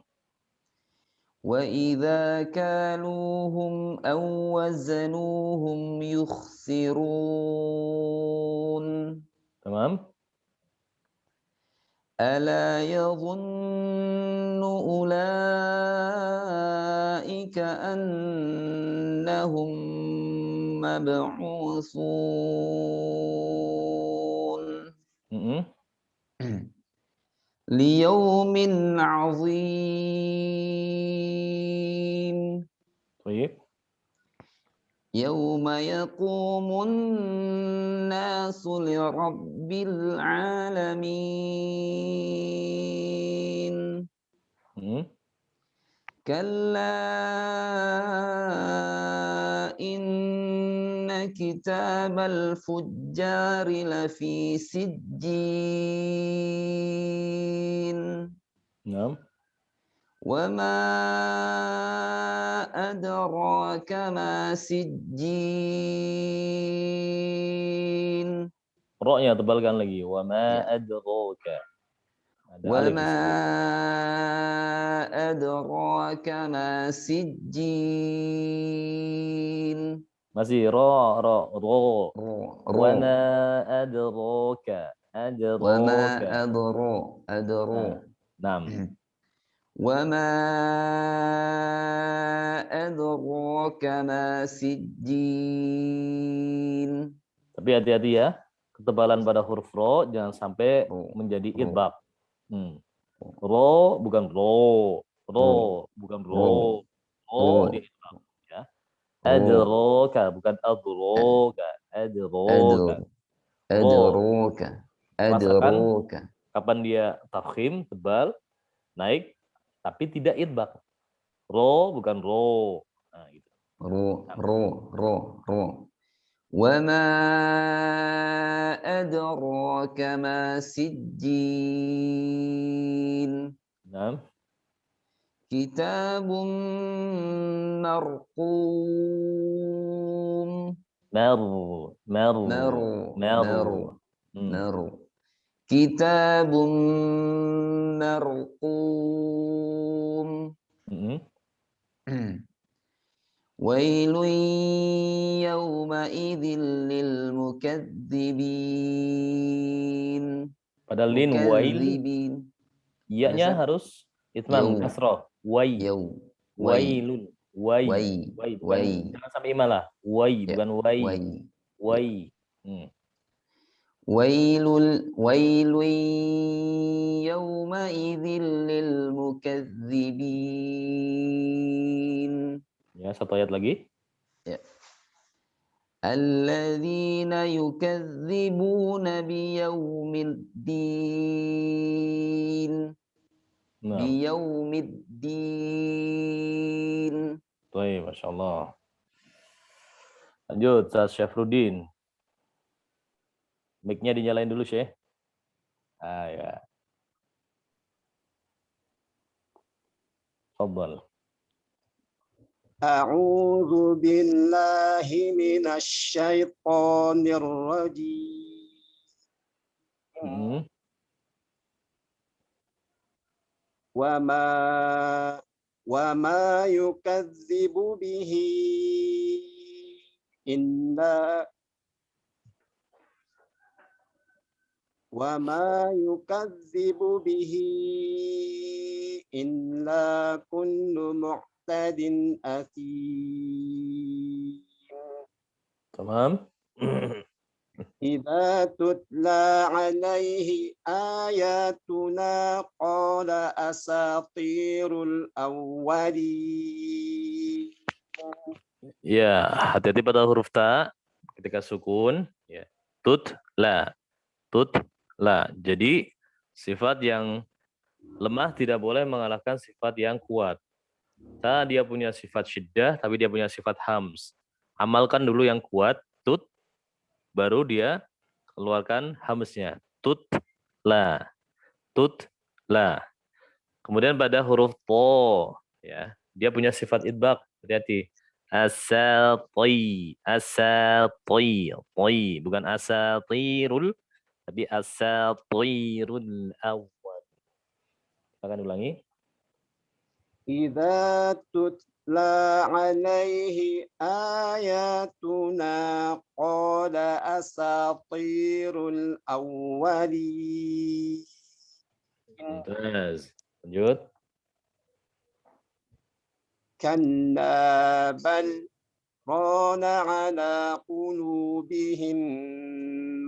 وإذا كالوهم أو وزنوهم يخسرون. Tamam. ألا يظن أولئك أنهم مبعوثون ليوم عظيم. طيب. يوم يقوم الناس لرب العالمين. كلا إن كتاب الفجار لفي سجين. نعم. وما أدراك ما سجين. Ro-nya tebalkan lagi. Wama adraka. وما أدراك ما سجين. Masih ro. ro Wa ro ma adraka. وما Adraka. أدرو Nah, وما أدراك ما سجين tapi hati-hati ya. Ketebalan pada huruf ro jangan sampai ro menjadi ro idgham. Ro bukan ro. Ro ro bukan ro ro. Ro ro di idgham ya. ro Adraka bukan adroka. Adraka. أدر Ro. أدروك Rasakan أدروك kapan dia tafkhim tebal naik tapi tidak idgham. Ro bukan ro. Nah, gitu. رو رو رو رو وما أدراك ما سجين Nah, كتاب مرقوم meru, meru, مرو meru. مرو مرو كتاب مرقوم ويل يومئذ للمكذبين Pada lin wail, مكذبين iya-nya Ustaz? harus itmam يو kasroh. Wai, يو وي wailun, wai, وي wai bukan وي jangan sampai imalah. Wai يا bukan wai, وي يا wai. ويل ويل يومئذ للمكذبين Ya, satu ayat lagi. يا الذين يكذبون بيوم الدين Nah, بيوم الدين baik, Masya Allah. Lanjut, Ustaz Syafruddin. Mic-nya dinyalain dulu, Syekh. Ah, ya. Fadhal. أعوذ بالله من الشيطان الرجيم وما يكذب به إلا كل معتد أثيم Tamam. إذا تتلى عليه آياتنا قال أساطير الأولين. Ya, hati-hati pada huruf ta ketika sukun. Ya. Tut, la. Jadi, sifat yang lemah tidak boleh mengalahkan sifat yang kuat. Ta dia punya sifat syiddah, tapi dia punya sifat hams. Amalkan dulu yang kuat, tut, baru dia keluarkan hamsnya. Tut, la. Kemudian pada huruf to, ya, dia punya sifat idbaq. Hati-hati. Asati, bukan asatirul, tapi asatirul awwal. Akan ulangi. إذا تتلى عليه آياتنا قال أساطير الأولين. Mumtaz. Lanjut. كلا بل ران على قلوبهم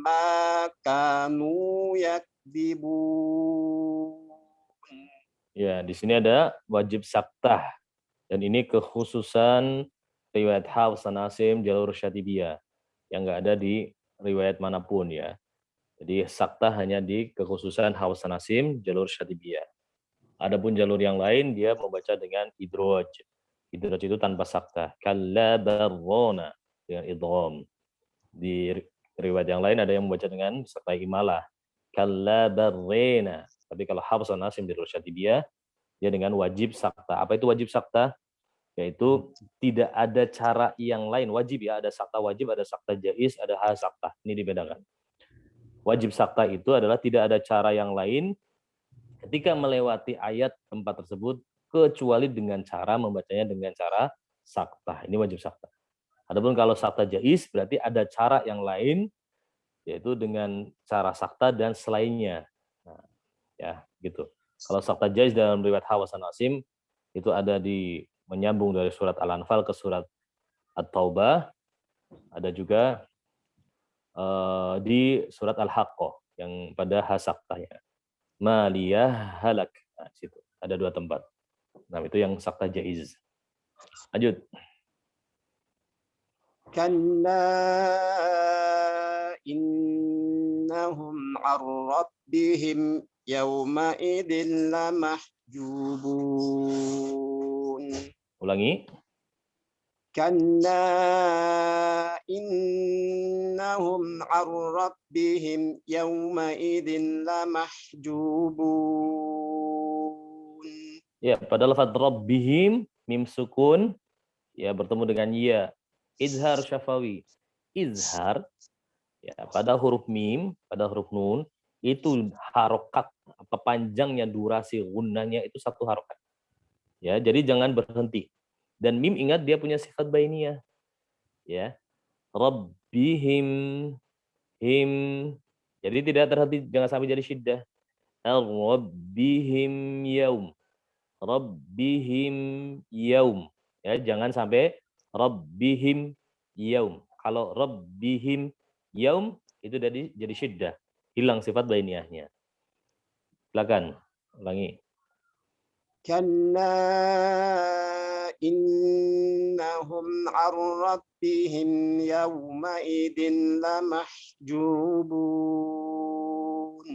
ما كانوا يكذبون. Ya, di sini ada wajib saktah. Dan ini kekhususan riwayat Hafs an Asim jalur Syatibiyah yang enggak ada di riwayat manapun ya. Jadi saktah hanya di kekhususan Hafs an Asim jalur Syatibiyah. Adapun jalur yang lain dia membaca dengan idroj. Idroj itu tanpa saktah. Kalla barrona dengan idgham. Di riwayat yang lain ada yang membaca dengan saktah imalah. Kalla barrena. Tapi kalau Hafs an Asim jalur Syatibiyah dia dengan wajib saktah. Apa itu wajib saktah? Yaitu tidak ada cara yang lain. Wajib ya, ada saktah wajib, ada saktah jaiz, ada hal saktah. Ini dibedakan. Wajib saktah itu adalah tidak ada cara yang lain ketika melewati ayat tempat tersebut kecuali dengan cara membacanya dengan cara saktah. Ini wajib saktah. Adapun kalau sakta jaiz berarti ada cara yang lain, yaitu dengan cara sakta dan selainnya. Nah, ya, gitu. Kalau sakta jaiz dalam riwayat Hasan Asim itu ada di menyambung dari surat Al-Anfal ke surat At-Taubah, ada juga di surat Al-Haqqah yang pada hasaktanya. Maliyah halak. Nah, situ ada 2 tempat. Nah, itu yang sakta jaiz. Lanjut. Kalla innahum 'an rabbihim yawma idzin lamahjubun. Ulangi. Kalla innahum 'an rabbihim yawma idzin lamahjubun. Ya, pada lafaz rabbihim mim sukun ya bertemu dengan ya. Izhar syafawi. Izhar ya pada huruf mim, pada huruf nun itu harokat apa panjangnya durasi gunnanya itu 1 harokat. Ya, jadi jangan berhenti. Dan mim ingat dia punya sifat bainiyah. Ya. Rabbihim him. Jadi tidak terhenti, jangan sampai jadi syiddah. Rabbihim yaum. Rabbihim yaum. Ya, jangan sampai Rabbihim yaum. Kalau Rabbihim yaum itu jadi syiddah, hilang sifat bainiyahnya. Silakan ulangi. Kalla innahum 'an rabbihim yawma idzin lamahjubun.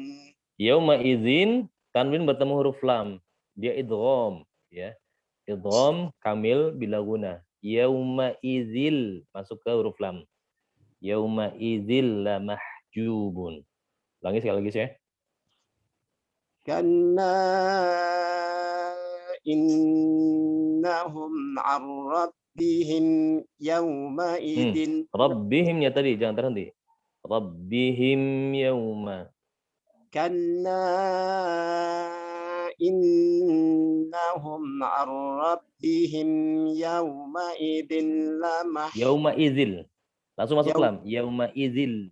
Yauma idzin tanwin bertemu huruf lam, dia idgham ya. Idgham kamil bila guna. Yauma idzil masuk ke huruf lam. Yauma idzil lamahjubun. Ulangi sekali lagi ya. Kalla innahum 'an rabbihim yawma idzin Rabbihimnya tadi jangan terhenti. Rabbihim yauma. Kalla innahum 'an rabbihim yawma idzin Yauma idzil. Langsung masuk lam. Yauma idzil.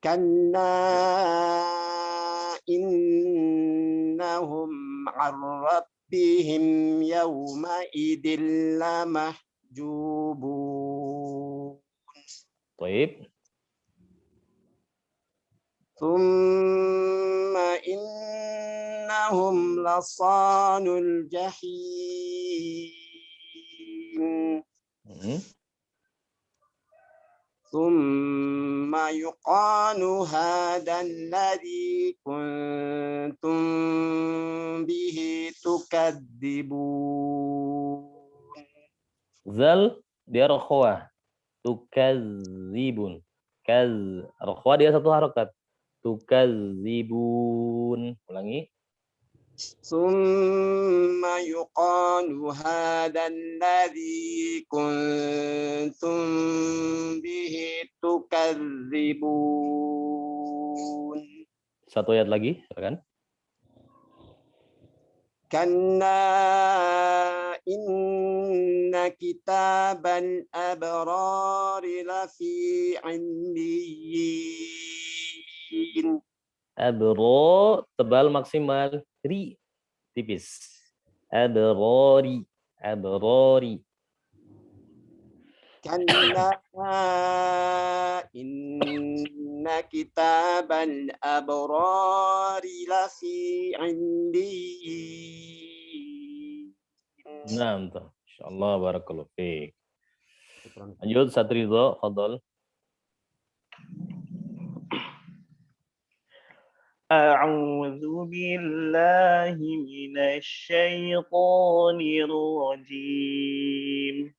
Kalla innahum 'an rabbihim yawma idzin lamahjubun. Baik. Tsumma innahum lasalul jahim. Tsumma yuqalu hadha alladhi kuntum bihi tukadzibun. Zal dia rokhwah. Tukadzibun. Rokhwah dia 1 harokat. Tukadzibun. Ulangi. Summa yuqalu hadha alladhi kuntum bihi tukadzibun. 1 ayat lagi, silakan. Kalla inna kitabal abrari lafi 'illiyyin. Abro tebal maksimal, ri tipis. Abrori. Kalla inna kitabal abrari lafi 'illiyyin. Naam, insyaallah barakallahu fiik. Lanjut Satridho, fadhol. A'udzu billahi minasy syaithanir rajim.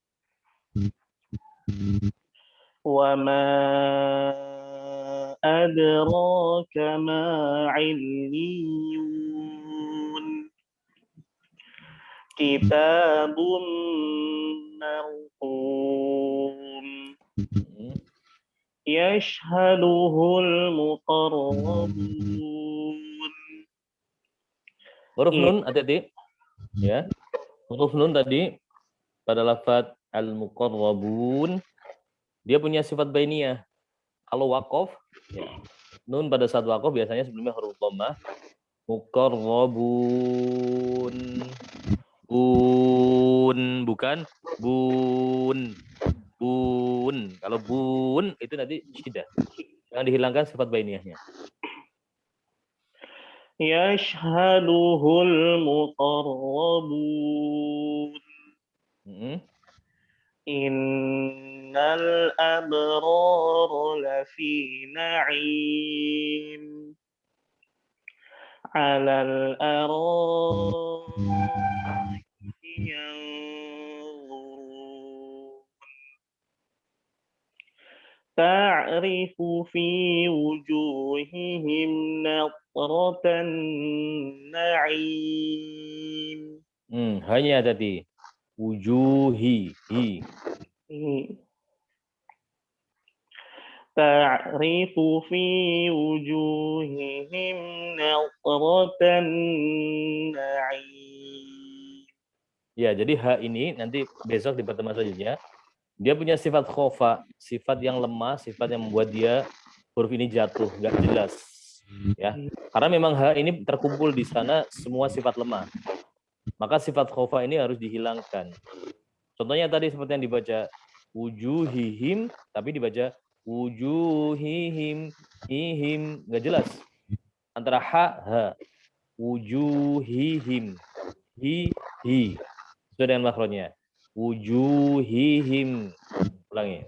Wa ma adraka ma 'illiyun. Kitabun marqum. Yashhaduhul muqarrabun. Huruf nun hati-hati. Ya. Huruf nun tadi pada lafaz Al-muqarrabun. Dia punya sifat bainiyah. Kalau waqaf, ya, nun pada saat waqaf biasanya sebelumnya huruf dhammah. Muqarrabun. Bun, bukan bun. Bun. Kalau bun itu nanti syiddah. Jangan dihilangkan sifat bainiyahnya. Yashhaduhul muqarrabun. Innal abrara lafi na'im. Alal ara'iki yanzurun. Ta'rifu fi wujuhihim nadratan na'im. Hanya tadi wujuhi hi. Ta'rifu fi wujuhihim nadratan na'im. Ya, jadi ha ini nanti besok di pertemuan selanjutnya dia punya sifat khofa, sifat yang lemah, sifat yang membuat dia huruf ini jatuh, nggak jelas. Ya, karena memang ha ini terkumpul di sana semua sifat lemah. Maka sifat khofa ini harus dihilangkan. Contohnya tadi seperti yang dibaca wujuhihim, tapi dibaca wujuhihim, hihim, nggak jelas. Antara ha, wujuhihim, hi. Sesuai dengan makhrajnya. Wujuhihim. Ulangi.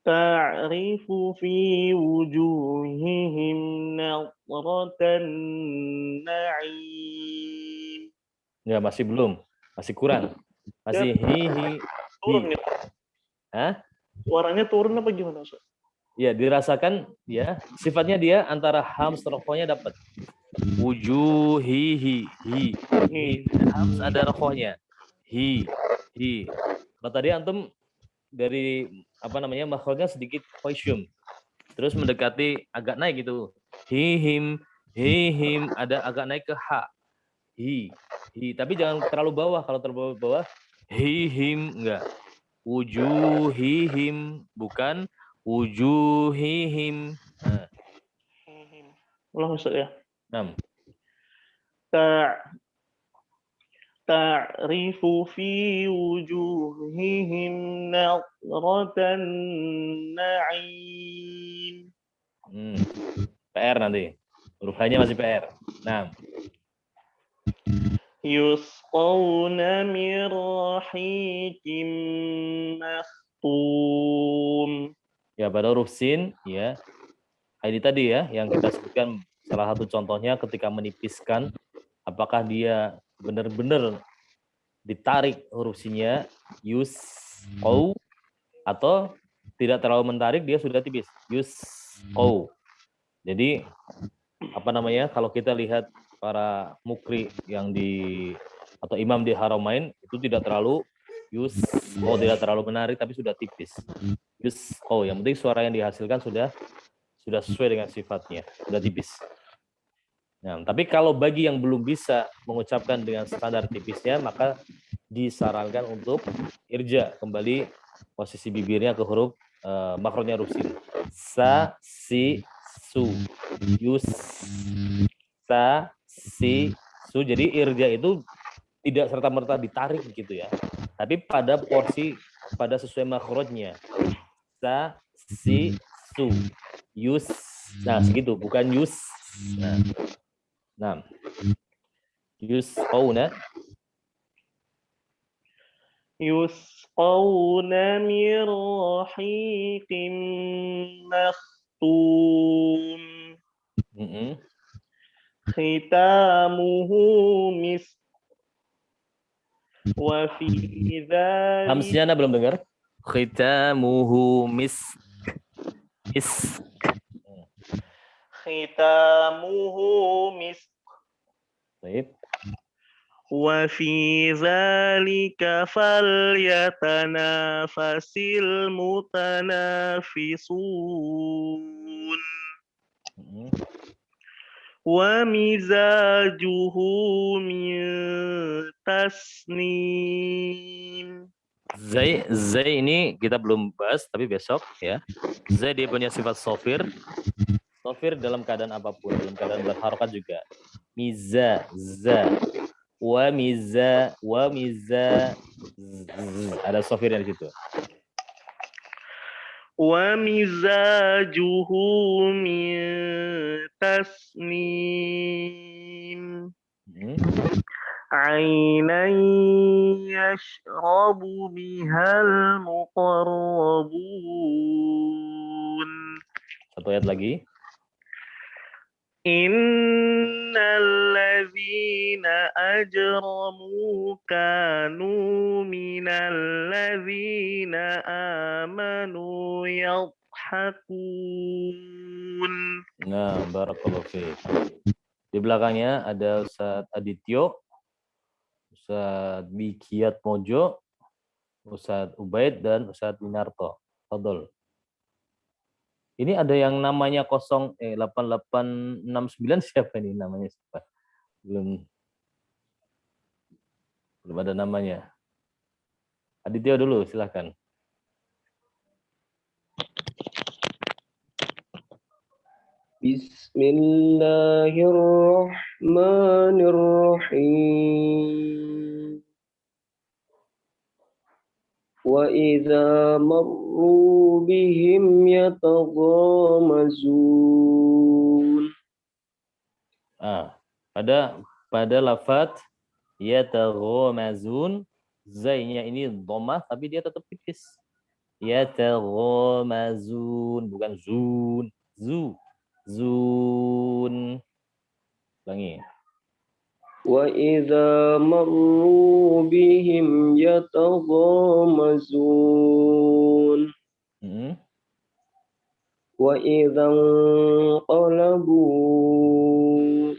Ta'rifu fi wujuhihim nadratan na'im. Ya, masih belum. Masih kurang. Masih hi. Turun ya? Hah? Suaranya turun apa gimana, Ustaz? Ya, dirasakan ya. Sifatnya dia antara hams rokohnya dapat. Wujuhihi. Hi. Hams ada rokohnya. Hi. Kalau tadi antum dari makhrajnya sedikit khosyum. Terus mendekati agak naik gitu. Hihim ada agak naik ke ha. Hi. Tapi jangan terlalu bawah. Kalau terlalu bawah hihim enggak. Wujuhihim bukan wujuhihim. Nah. Ulang Ustaz ya. 6. Ta'rifu fi wujuhihim nadratan na'im. PR nanti. Huruf H-nya masih PR. 6. Yusqawna min rahiqin makhtum. Ya, pada huruf sin ya. Ini tadi ya yang kita sebutkan salah satu contohnya ketika menipiskan, apakah dia benar-benar ditarik huruf sinnya yusqau atau tidak terlalu menarik, dia sudah tipis yusqau. Jadi kalau kita lihat para mukri yang atau imam di Haramain itu tidak terlalu tidak terlalu menarik tapi sudah tipis yusqau. Yang penting suara yang dihasilkan sudah sesuai dengan sifatnya, sudah tipis. Nah, tapi kalau bagi yang belum bisa mengucapkan dengan standar tipisnya, maka disarankan untuk irja, kembali posisi bibirnya ke huruf makhrajnya huruf sin. Sa, si, su. Yus, sa, si, su. Jadi irja itu tidak serta-merta ditarik gitu ya. Tapi pada sesuai makhrajnya. Sa, si, su. Yus. Nah, segitu, bukan yus. Nah, yusqawna min rahiqin makhtum. Khitamuhu misk. Wa fi dzalik. Hamsnya Anda belum dengar? Khitamuhu misk. Khitamuhu misk. Baik. Wa fi dzalika falyatanafasil mutanafisun. ومزاجه من تسنيم. Zai ini kita belum bahas, tapi besok ya. Zai dia punya sifat sofir. Sofir dalam keadaan apapun, dalam keadaan berharokat juga. Miza, za. Wa miza, ada sofirnya di situ. ومزاجه من تسنيم. عينا يشرب بها المقربون. Satu ayat lagi. إن الذين أجرموا كانوا من الذين آمنوا يضحكون. Nah, barakallahu fiik. Di belakangnya ada Ustaz Adityo, Ustaz Bikiat Mojo, Ustaz Ubaid, dan Ustaz Winarto. Fadol. Ini ada yang namanya 8869, siapa ini namanya? Siapa? Belum ada namanya. Adityo dulu, silahkan. Bismillahirrahmanirrahim. Wa idza marru bihim yataghamazun. Pada lafaz yataghamazun, zainya ini dhammah tapi dia tetap tipis. Yataghamazun, bukan zun. Zun. Ulangi. Wa idza marru bihim yataghamazun. Wa idza qalabu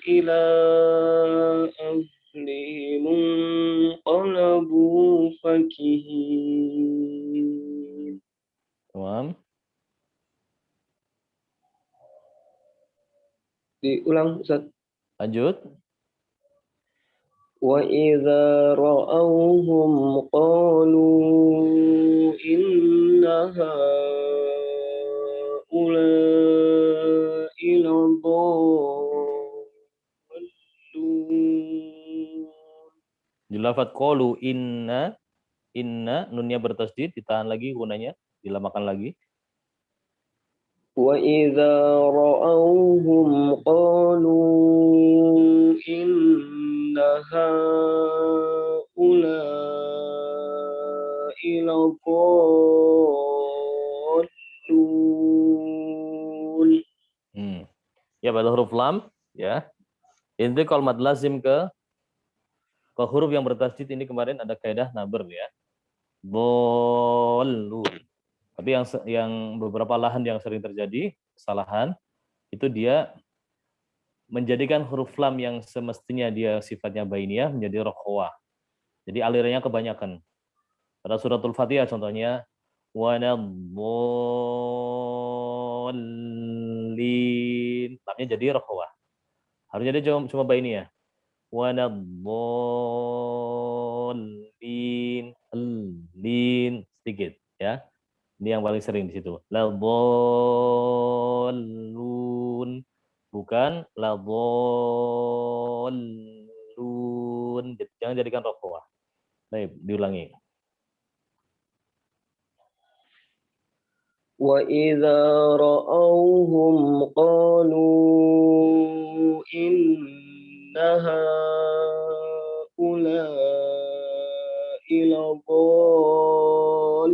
ila ahlihim qalabu fakihin. Tamam. Diulang, Ustaz. Lanjut. Wa idza ra'awhum qalu inna haula'i ladallun. Di lafaz qalu inna nunnya bertasdid, ditahan lagi gunanya, dilamakan lagi. Wa idza ra'awhum qalu inna haula'i ladallun. Ya, pada huruf lam ya. Ini kalau mad lazim ke huruf yang bertasdid ini kemarin ada kaidah naber ya. Bolun. Tapi yang beberapa lahan yang sering terjadi kesalahan itu dia menjadikan huruf lam yang semestinya dia sifatnya bainiyah menjadi rokhwah. Jadi alirannya kebanyakan. Pada suratul Fatihah contohnya wanaddallin, lamnya jadi rokhwah. Harusnya dia cuma bainiyah. Wanaddallin, lin sedikit ya. Ini yang paling sering di situ. Ladallun, bukan ladallun. Jangan jadikan rokhwah. Baik, diulangi. Wa idza ra'awhum qalu inna haula'i ladallun.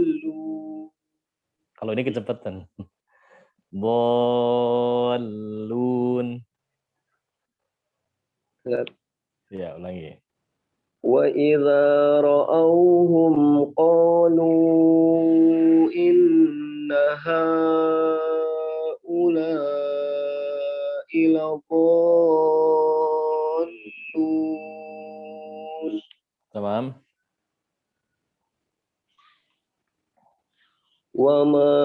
Kalau ini kecepatan. Bolun. Ya, ulangi. Wa idza ra'awhum qalu inna haula'i ladallun. Tamam. Wa ma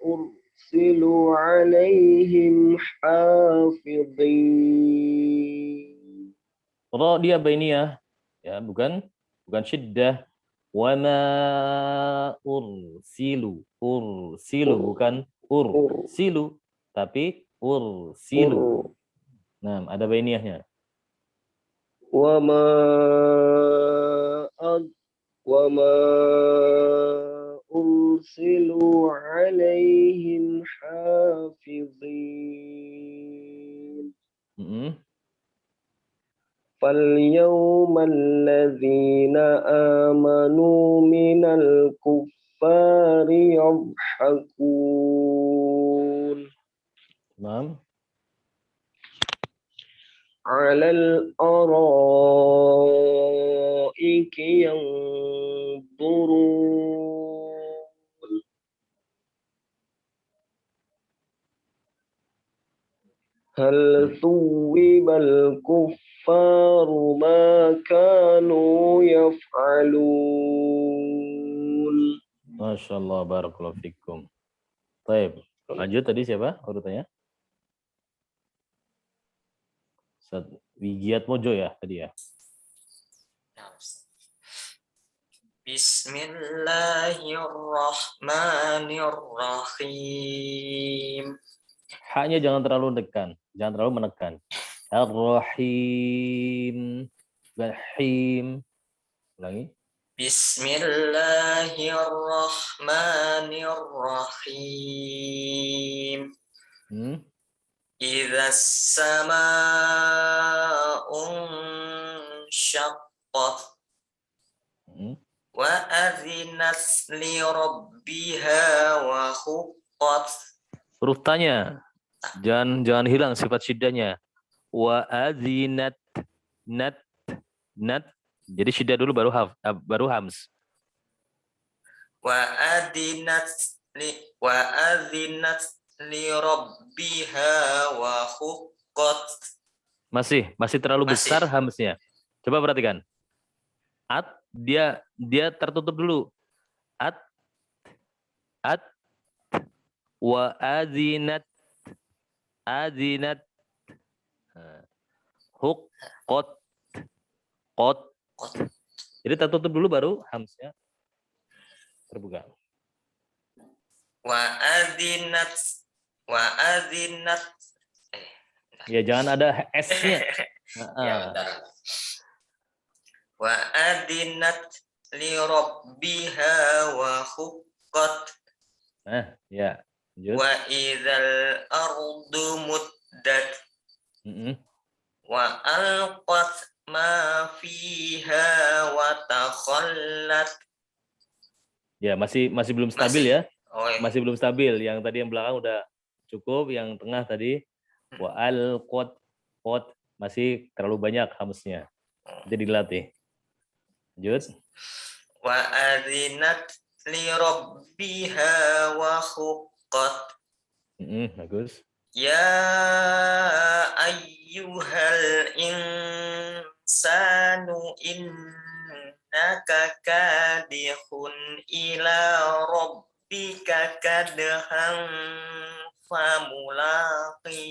ursilu alaihim حافظين. Ro dia bainiyah, ya bukan syiddah. Wa ma ursilu bukan ursilu tapi ursilu. Nah, ada bainiyahnya. وما أرسلوا عليهم حافظين. فاليوم الذين آمنوا من الكفار يضحكون. على الأرائك ينظرون. هل ثوب الكفار ما كانوا يفعلون. Masya Allah, barakallahu fikum. Baik, lanjut tadi siapa urutannya? Wigiat Mojo ya tadi ya. Bismillahirrahmanirrahim. Haknya jangan terlalu menekan. Ar-Rahim. Rahim. Ulangi. Bismillahirrahmanirrahim. Idza as-samaa'u syaqqat wa adzinat li rabbiha wa huqqat. Huruf tanya. Jangan hilang sifat syiddahnya. Wa adzinat nat. Jadi syiddah dulu baru hams. Wa adzinat li rabbiha wa huqqat. Masih terlalu besar hamsnya. Coba perhatikan. At dia tertutup dulu. At wa adzinat huqqat qot. Jadi tertutup dulu baru hamsnya terbuka. Wa adzinat Ya jangan ada S-nya. Ya, bentar. Wa adzinat li rabbiha wa huqqat. Ya. Lanjut. Wa idzal ardu muddat. Wa alqat ma fiha wa takhallat. Ya, masih belum stabil ya. Oh, iya. Masih belum stabil. Yang tadi yang belakang udah cukup, yang tengah tadi wa alqat masih terlalu banyak hamsnya. Jadi dilatih. Lanjut. Wa adzinat li rabbiha wa huqqat. Bagus. Ya ayyuhal insanu innaka kadihun ila rabbika kadhan famulaqi.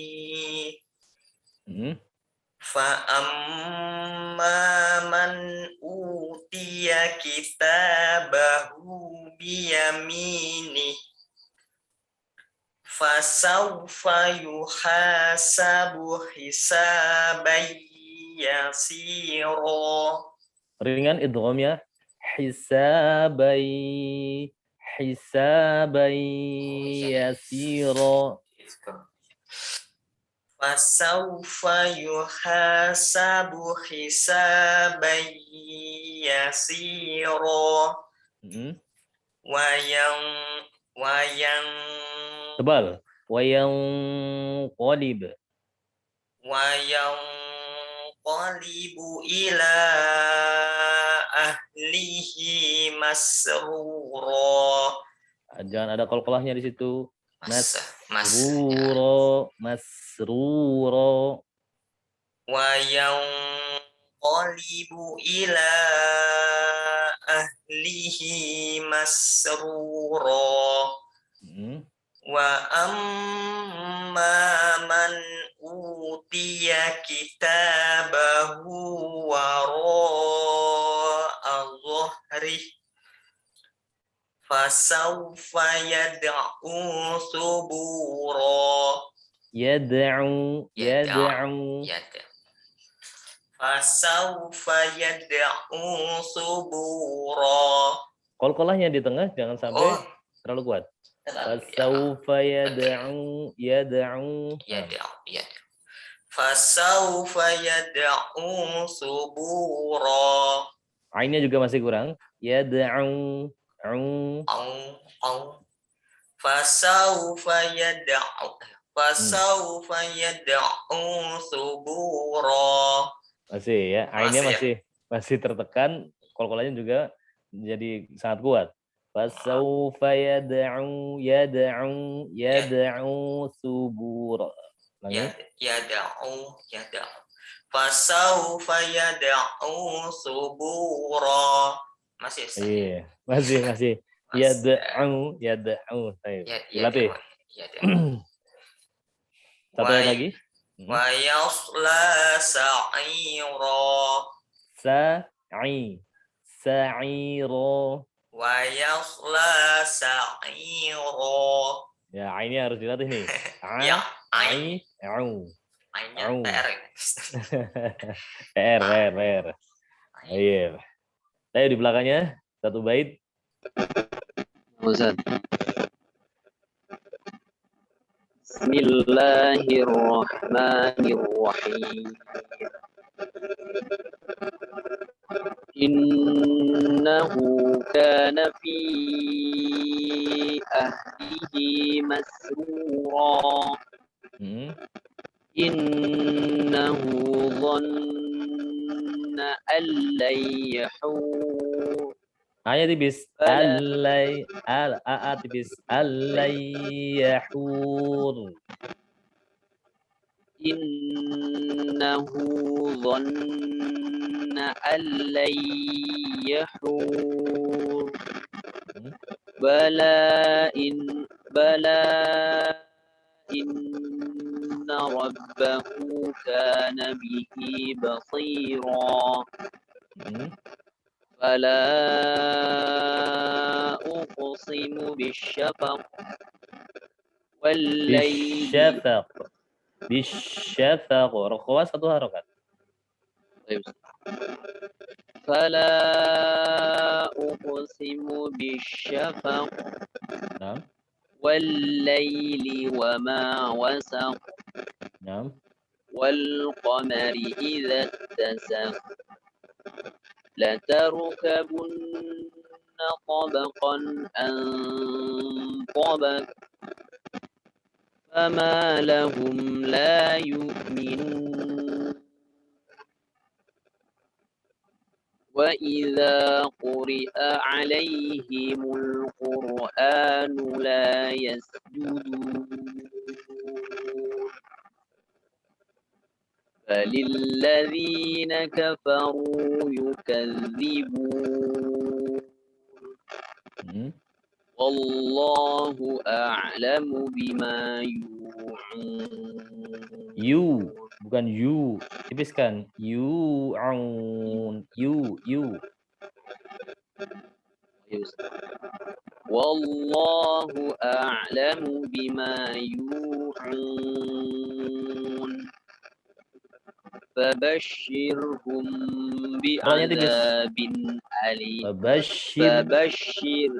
Fa amma man utiya kitabahu biyaminih fasawfa yuhasabu hisaban yasira. Ringan idghamnya hisabai yasira. Fasawfa yuhasabu hisaban yasira. Wayang tebal. Wayang qalibu ila ahlihi masrura. Jangan ada qalqalahnya di situ. Masrura. Wayang qalibu ila ahlihi masrura. Wa amma man kitabahu wara'a dhuhrih fasawfa yad'u subura. Yad'u. Fasawfa yad'u subura. Qalqalahnya di tengah jangan sampai terlalu kuat. Terlalu, Fasawfa yad'u. Fasawfa yad'u subura. Ainnya juga masih kurang. Yad'u. Fasawfa yad'u subura. Masih ya. Ainnya masih tertekan. Qalqalahnya juga jadi sangat kuat. Fasawfa yad'u subura. Yad'u. Fasawfa yad'u subura. Masih. Iya, masih. Yad'u. Dilatih. Satu ayat lagi. Wa yasla sa'ira. Sa'iro. Wa yasla sa'ira. Ya, ainnya harus dilatih nih. Ya, Au. Ainnya PR. PR. Iya. Ayo di belakangnya satu bait. Ustaz. Bismillahirrahmanirrahim. Innahu kana fi ahlihi masrura. Innahu dhanna an lan yahur. Hanya tipis. Allai tipis. Allai yahur. Innahu dhanna an lan yahur. Bala inna rabbahu kana bihi basira. Fala uqsimu bisyafaq wal layli. Bisyafaq. Rokwa satu harokat. Fala uqsimu bisyafaq wal layli wa ma wasaq. Wal qamari idza ittasaq. لتركبن طبقا عن طبق فما لهم لا يؤمنون وإذا قرئ عليهم القرآن لا يسجدون فللذين كفروا يكذبون والله أعلم بما يوعون. Bukan you, tipiskan. Yu'un. You. Wallahu a'lamu bima yu'un. Fabashshirhum bi'adzabin alim. Fabashshirhum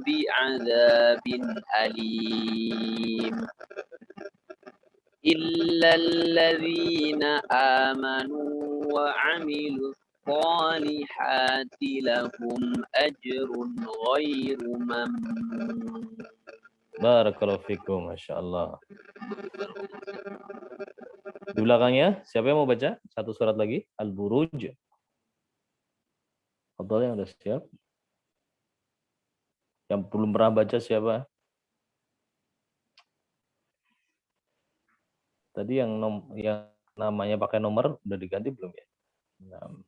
bi'adzabin alim. إلا الذين آمنوا وعملوا الصالحات لهم أجر غير ممنون. Barakallahu fikum, Masya Allah. Di belakangnya, siapa yang mau baca? Satu surat lagi, Al-Buruj. Fadhal yang udah siap. Yang belum pernah baca siapa? Tadi yang namanya pakai nomor udah diganti belum ya? Nah.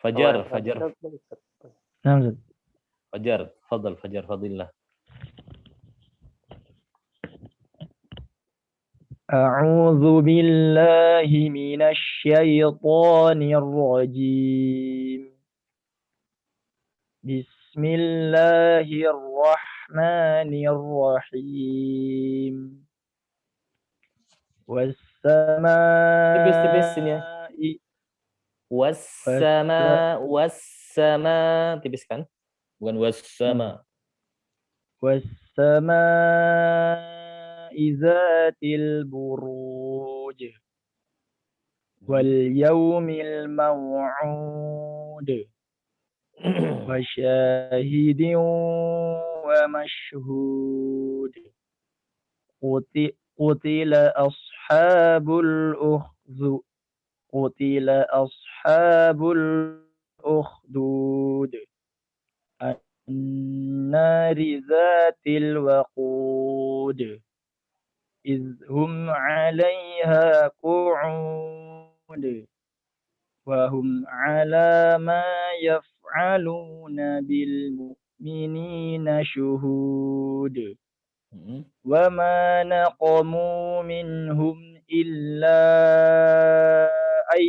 Fajar, Fajar, Fajar, Fadl, Fajar, Fadillah. أعوذ بالله من الشيطان الرجيم بسم الله الرحمن الرحيم Tipis-tipis sini ya. والسماء Wassama, tipis kan? Bukan wassama. والسماء ذات البروج واليوم الموعود وشاهد ومشهود قتل أصحاب الأخدود قتل أصحاب الأخدود النار ذات الوقود إذ هم عليها قعود وهم على ما يفعلون بالمؤمنين شهود وما نقموا منهم إلا أن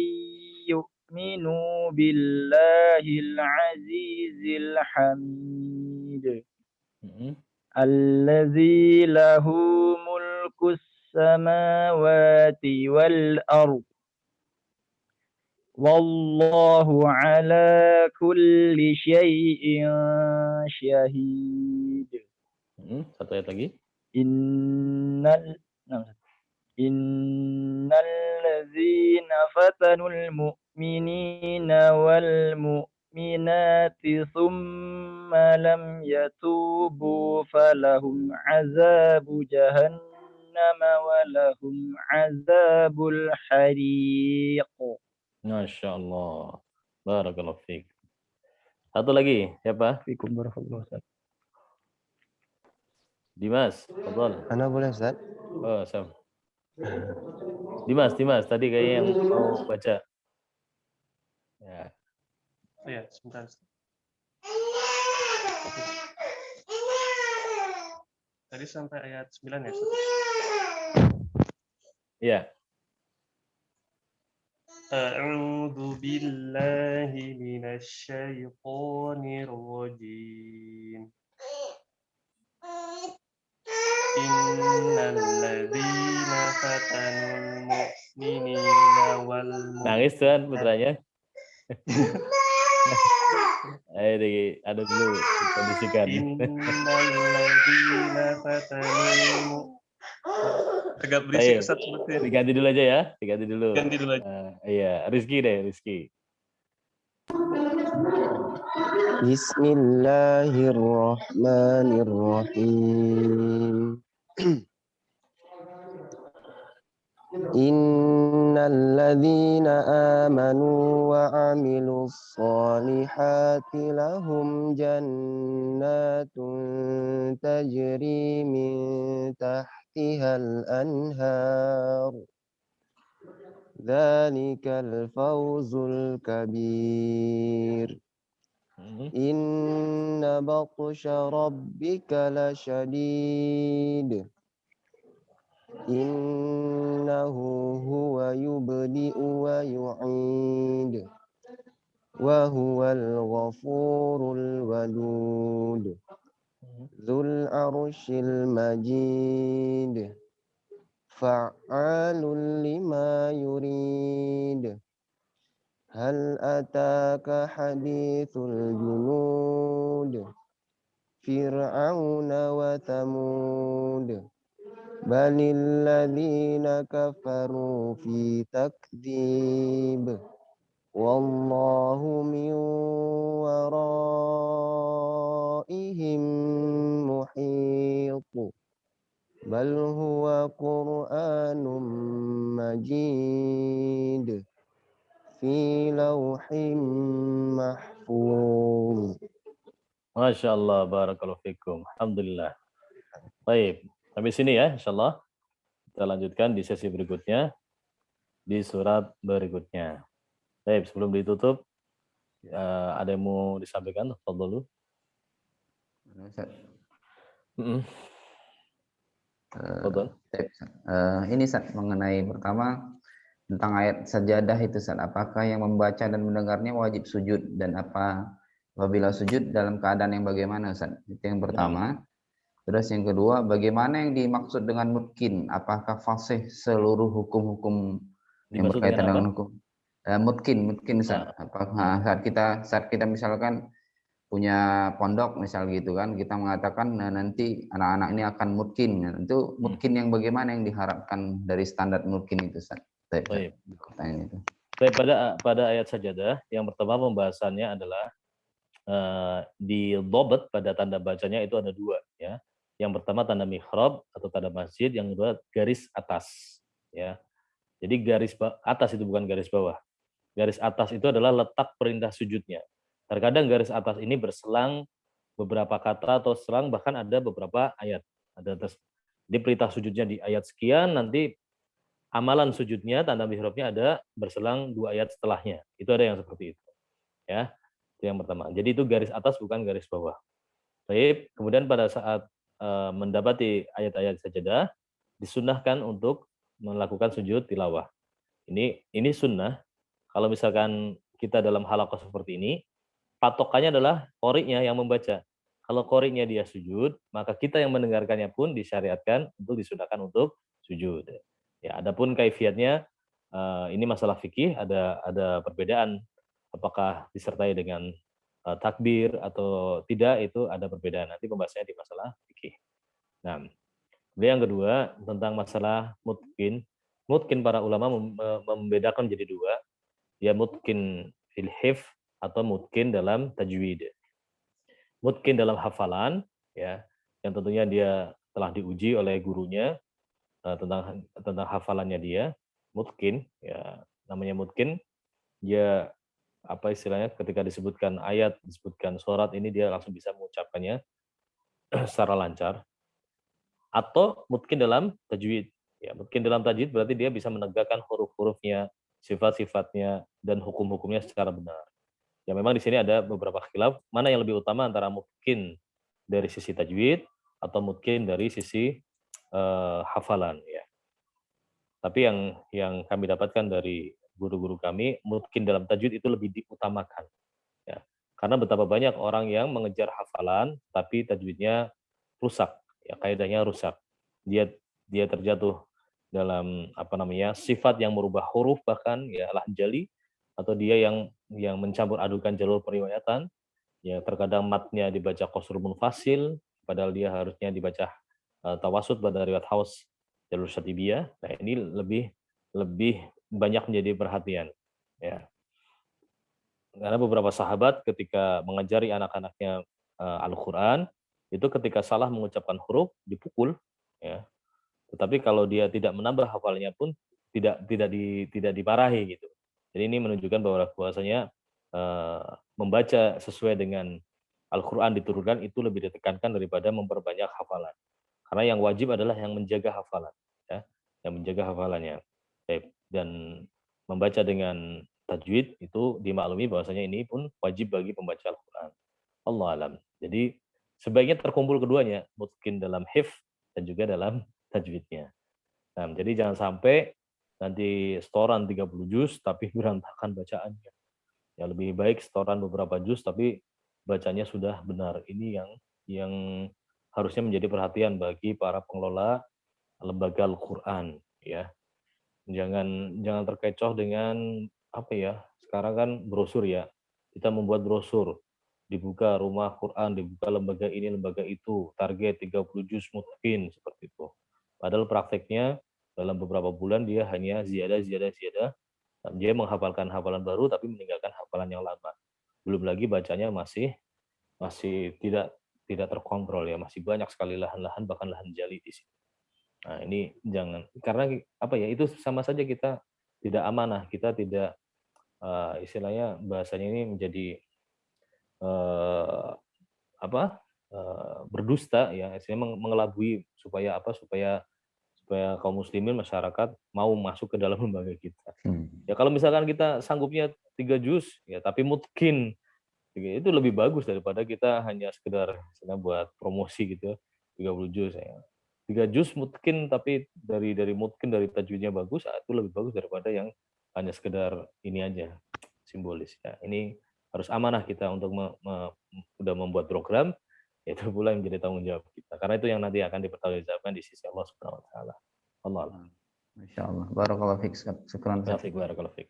يؤمنوا بالله العزيز الحميد الذي له ملك السماوات والأرض والله على كل شيء شهيد. Satu ayat lagi. Innal ladzina fatanul mu'minina wal mu'minati thumma lam yatubu falahum azabu jahannama walahum azabul hariq. Masya Allah. Barakallahu fiik. Satu lagi, siapa? Fikum barakallahu Ustaz. Dimas, fadhal. Ana boleh Ustaz? Oh, Sam. Dimas, tadi kayaknya yang mau baca. Ya. Oh ya, sebentar. Tadi sampai ayat 9 ya, Ustaz? Iya. A'udzu billahi minasy syaithanir rajim. Innal ladzina fatanul mu'minina wal Nangis tuan putranya. Ayo ada dulu kondisikan. Innal ladzina fatanul agak berisik Ustaz seperti. Diganti dulu aja ya, diganti dulu. Ganti dulu aja. Iya, Rizky deh, Rizky. Bismillahirrahmanirrahim. Innal ladzina amanu wa 'amilus solihati lahum jannatun tajri min tahtihal anhar. Dzalikal fawzul kabir. Inna batsha rabbika lasyadid. Innahu huwa yubdi'u wa yu'id. Wa huwal ghafurul wadud. Dzul arsyil majid. Fa'alun lima yurid. Hal ataka hadithul junud. Fir'auna wa thamud. Balil ladzina kafaru fi takdzib. Wallahu min waraihim muhit. Bal huwa Qur'anum majid fi lauhin mahfuz. Masya Allah, barakallahu fikum. Alhamdulillah. Baik, sampai sini ya, insya Allah. Kita lanjutkan di sesi berikutnya. di surat berikutnya. Baik, sebelum ditutup, ada yang mau disampaikan? Tafadholu. Ustaz. Tafadhol. Ini Ustaz, mengenai pertama tentang ayat sajadah itu Ustaz, apakah yang membaca dan mendengarnya wajib sujud, dan apabila sujud dalam keadaan yang bagaimana Ustaz? Itu yang pertama. Terus yang kedua, bagaimana yang dimaksud dengan mutkin? Apakah fasih seluruh hukum-hukum yang Dimaksud berkaitan dengan dengan hukum? Mutkin Ustaz. Apakah saat kita misalkan punya pondok misal gitu kan, kita mengatakan nanti anak-anak ini akan mutkin. Itu mutkin yang bagaimana yang diharapkan dari standar mutkin itu Ustaz? Baik. Pertanyaan itu. Baik, pada ayat sajadah yang pertama pembahasannya adalah di dobet pada tanda bacanya itu ada dua ya. Yang pertama tanda mihrab atau tanda masjid, yang kedua garis atas ya. Jadi garis atas itu bukan garis bawah. Garis atas itu adalah letak perintah sujudnya. Terkadang garis atas ini berselang beberapa kata atau selang bahkan ada beberapa ayat. Di perintah sujudnya di ayat sekian, nanti amalan sujudnya tanda mihrabnya ada berselang 2 ayat setelahnya. Itu ada yang seperti itu. Ya. Itu yang pertama. Jadi itu garis atas bukan garis bawah. Baik, kemudian pada saat mendapati ayat-ayat sajadah, disunahkan untuk melakukan sujud tilawah. Ini sunnah. Kalau misalkan kita dalam halaqah seperti ini, patokannya adalah qori'nya yang membaca. Kalau qori'nya dia sujud, maka kita yang mendengarkannya pun disyariatkan untuk disunahkan untuk sujud. Ya, adapun kaifiatnya ini masalah fikih, ada perbedaan apakah disertai dengan takbir atau tidak, itu ada perbedaan. Nanti pembahasannya di masalah fikih. Nah, yang kedua tentang masalah mutkin. Mutkin para ulama membedakan jadi dua. Ya mutkin fil hifz atau mutkin dalam tajwid. Mutkin dalam hafalan ya, yang tentunya dia telah diuji oleh gurunya tentang hafalannya dia. Mutkin ya, namanya mutkin, dia apa istilahnya, ketika disebutkan ayat, disebutkan surat, ini dia langsung bisa mengucapkannya secara lancar. Atau mungkin dalam tajwid. Ya, mungkin dalam tajwid berarti dia bisa menegakkan huruf-hurufnya, sifat-sifatnya, dan hukum-hukumnya secara benar. Ya memang di sini ada beberapa khilaf, mana yang lebih utama antara mungkin dari sisi tajwid atau mungkin dari sisi hafalan ya. Tapi yang kami dapatkan dari guru-guru kami, mungkin dalam tajwid itu lebih diutamakan. Ya. Karena betapa banyak orang yang mengejar hafalan, tapi tajwidnya rusak, ya kaidahnya rusak. Dia terjatuh dalam sifat yang merubah huruf, bahkan ya lahjali, atau dia yang mencampur adukan jalur periwayatan. Ya terkadang matnya dibaca qasr munfasil, padahal dia harusnya dibaca tawasud pada riwayat Haus jalur syatibiyah. Nah ini lebih banyak menjadi perhatian ya, karena beberapa sahabat ketika mengajari anak-anaknya Al-Quran itu ketika salah mengucapkan huruf dipukul ya, tetapi kalau dia tidak menambah hafalnya pun tidak diparahi gitu. Jadi ini menunjukkan bahwasanya membaca sesuai dengan Al-Quran diturunkan itu lebih ditekankan daripada memperbanyak hafalan, karena yang wajib adalah yang menjaga hafalan ya, yang menjaga hafalannya. Dan membaca dengan tajwid itu dimaklumi bahwasanya ini pun wajib bagi pembaca Al-Quran. Allah alam. Jadi sebaiknya terkumpul keduanya, mungkin dalam hifz dan juga dalam tajwidnya. Nah, jadi jangan sampai nanti setoran 30 juz tapi berantakan bacaannya. Ya lebih baik setoran beberapa juz tapi bacanya sudah benar. Ini yang harusnya menjadi perhatian bagi para pengelola lembaga Al-Quran ya. Jangan terkecoh dengan sekarang kan brosur ya, kita membuat brosur, dibuka rumah Quran, dibuka lembaga ini lembaga itu, target 30 juz mungkin seperti itu, padahal prakteknya dalam beberapa bulan dia hanya ziyadah, dia menghafalkan hafalan baru tapi meninggalkan hafalan yang lama, belum lagi bacanya masih tidak terkontrol ya, masih banyak sekali lahan-lahan, bahkan lahan jali di sini. Nah ini jangan, karena itu sama saja kita tidak amanah, kita tidak istilahnya bahasanya ini menjadi berdusta ya, istilahnya mengelabui supaya supaya kaum muslimin masyarakat mau masuk ke dalam lembaga kita. Ya kalau misalkan kita sanggupnya 3 juz ya tapi mungkin itu lebih bagus daripada kita hanya sekedar misalnya buat promosi gitu 30 juz ya. 3 juz mungkin tapi dari mungkin dari tajwidnya bagus itu lebih bagus daripada yang hanya sekedar ini aja simbolis ya. Ini harus amanah kita untuk udah membuat program, itu pula yang menjadi tanggung jawab kita. Karena itu yang nanti akan dipertanggungjawabkan di sisi Allah Subhanahu wa taala. Allah. Masyaallah. Barakallahu fiik. Syukran. Barakallahu fiik.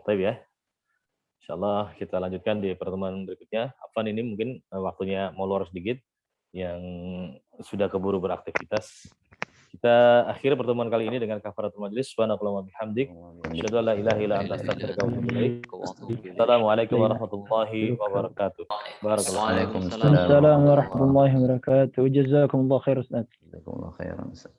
Baik ya. Insyaallah kita lanjutkan di pertemuan berikutnya. Afwan ini mungkin waktunya molor sedikit yang sudah keburu beraktivitas. Kita akhiri pertemuan kali ini dengan kafaratul majlis. Subhanakallahumma bihamdik, asyhadu an la ilaha illa anta astaghfiruka wa atubu ilaik. Assalamualaikum warahmatullahi wabarakatuh. Waalaikumsalam warahmatullahi wabarakatuh. Jazakumullah khair Ustaz. Jazakumullah khairan Ustaz.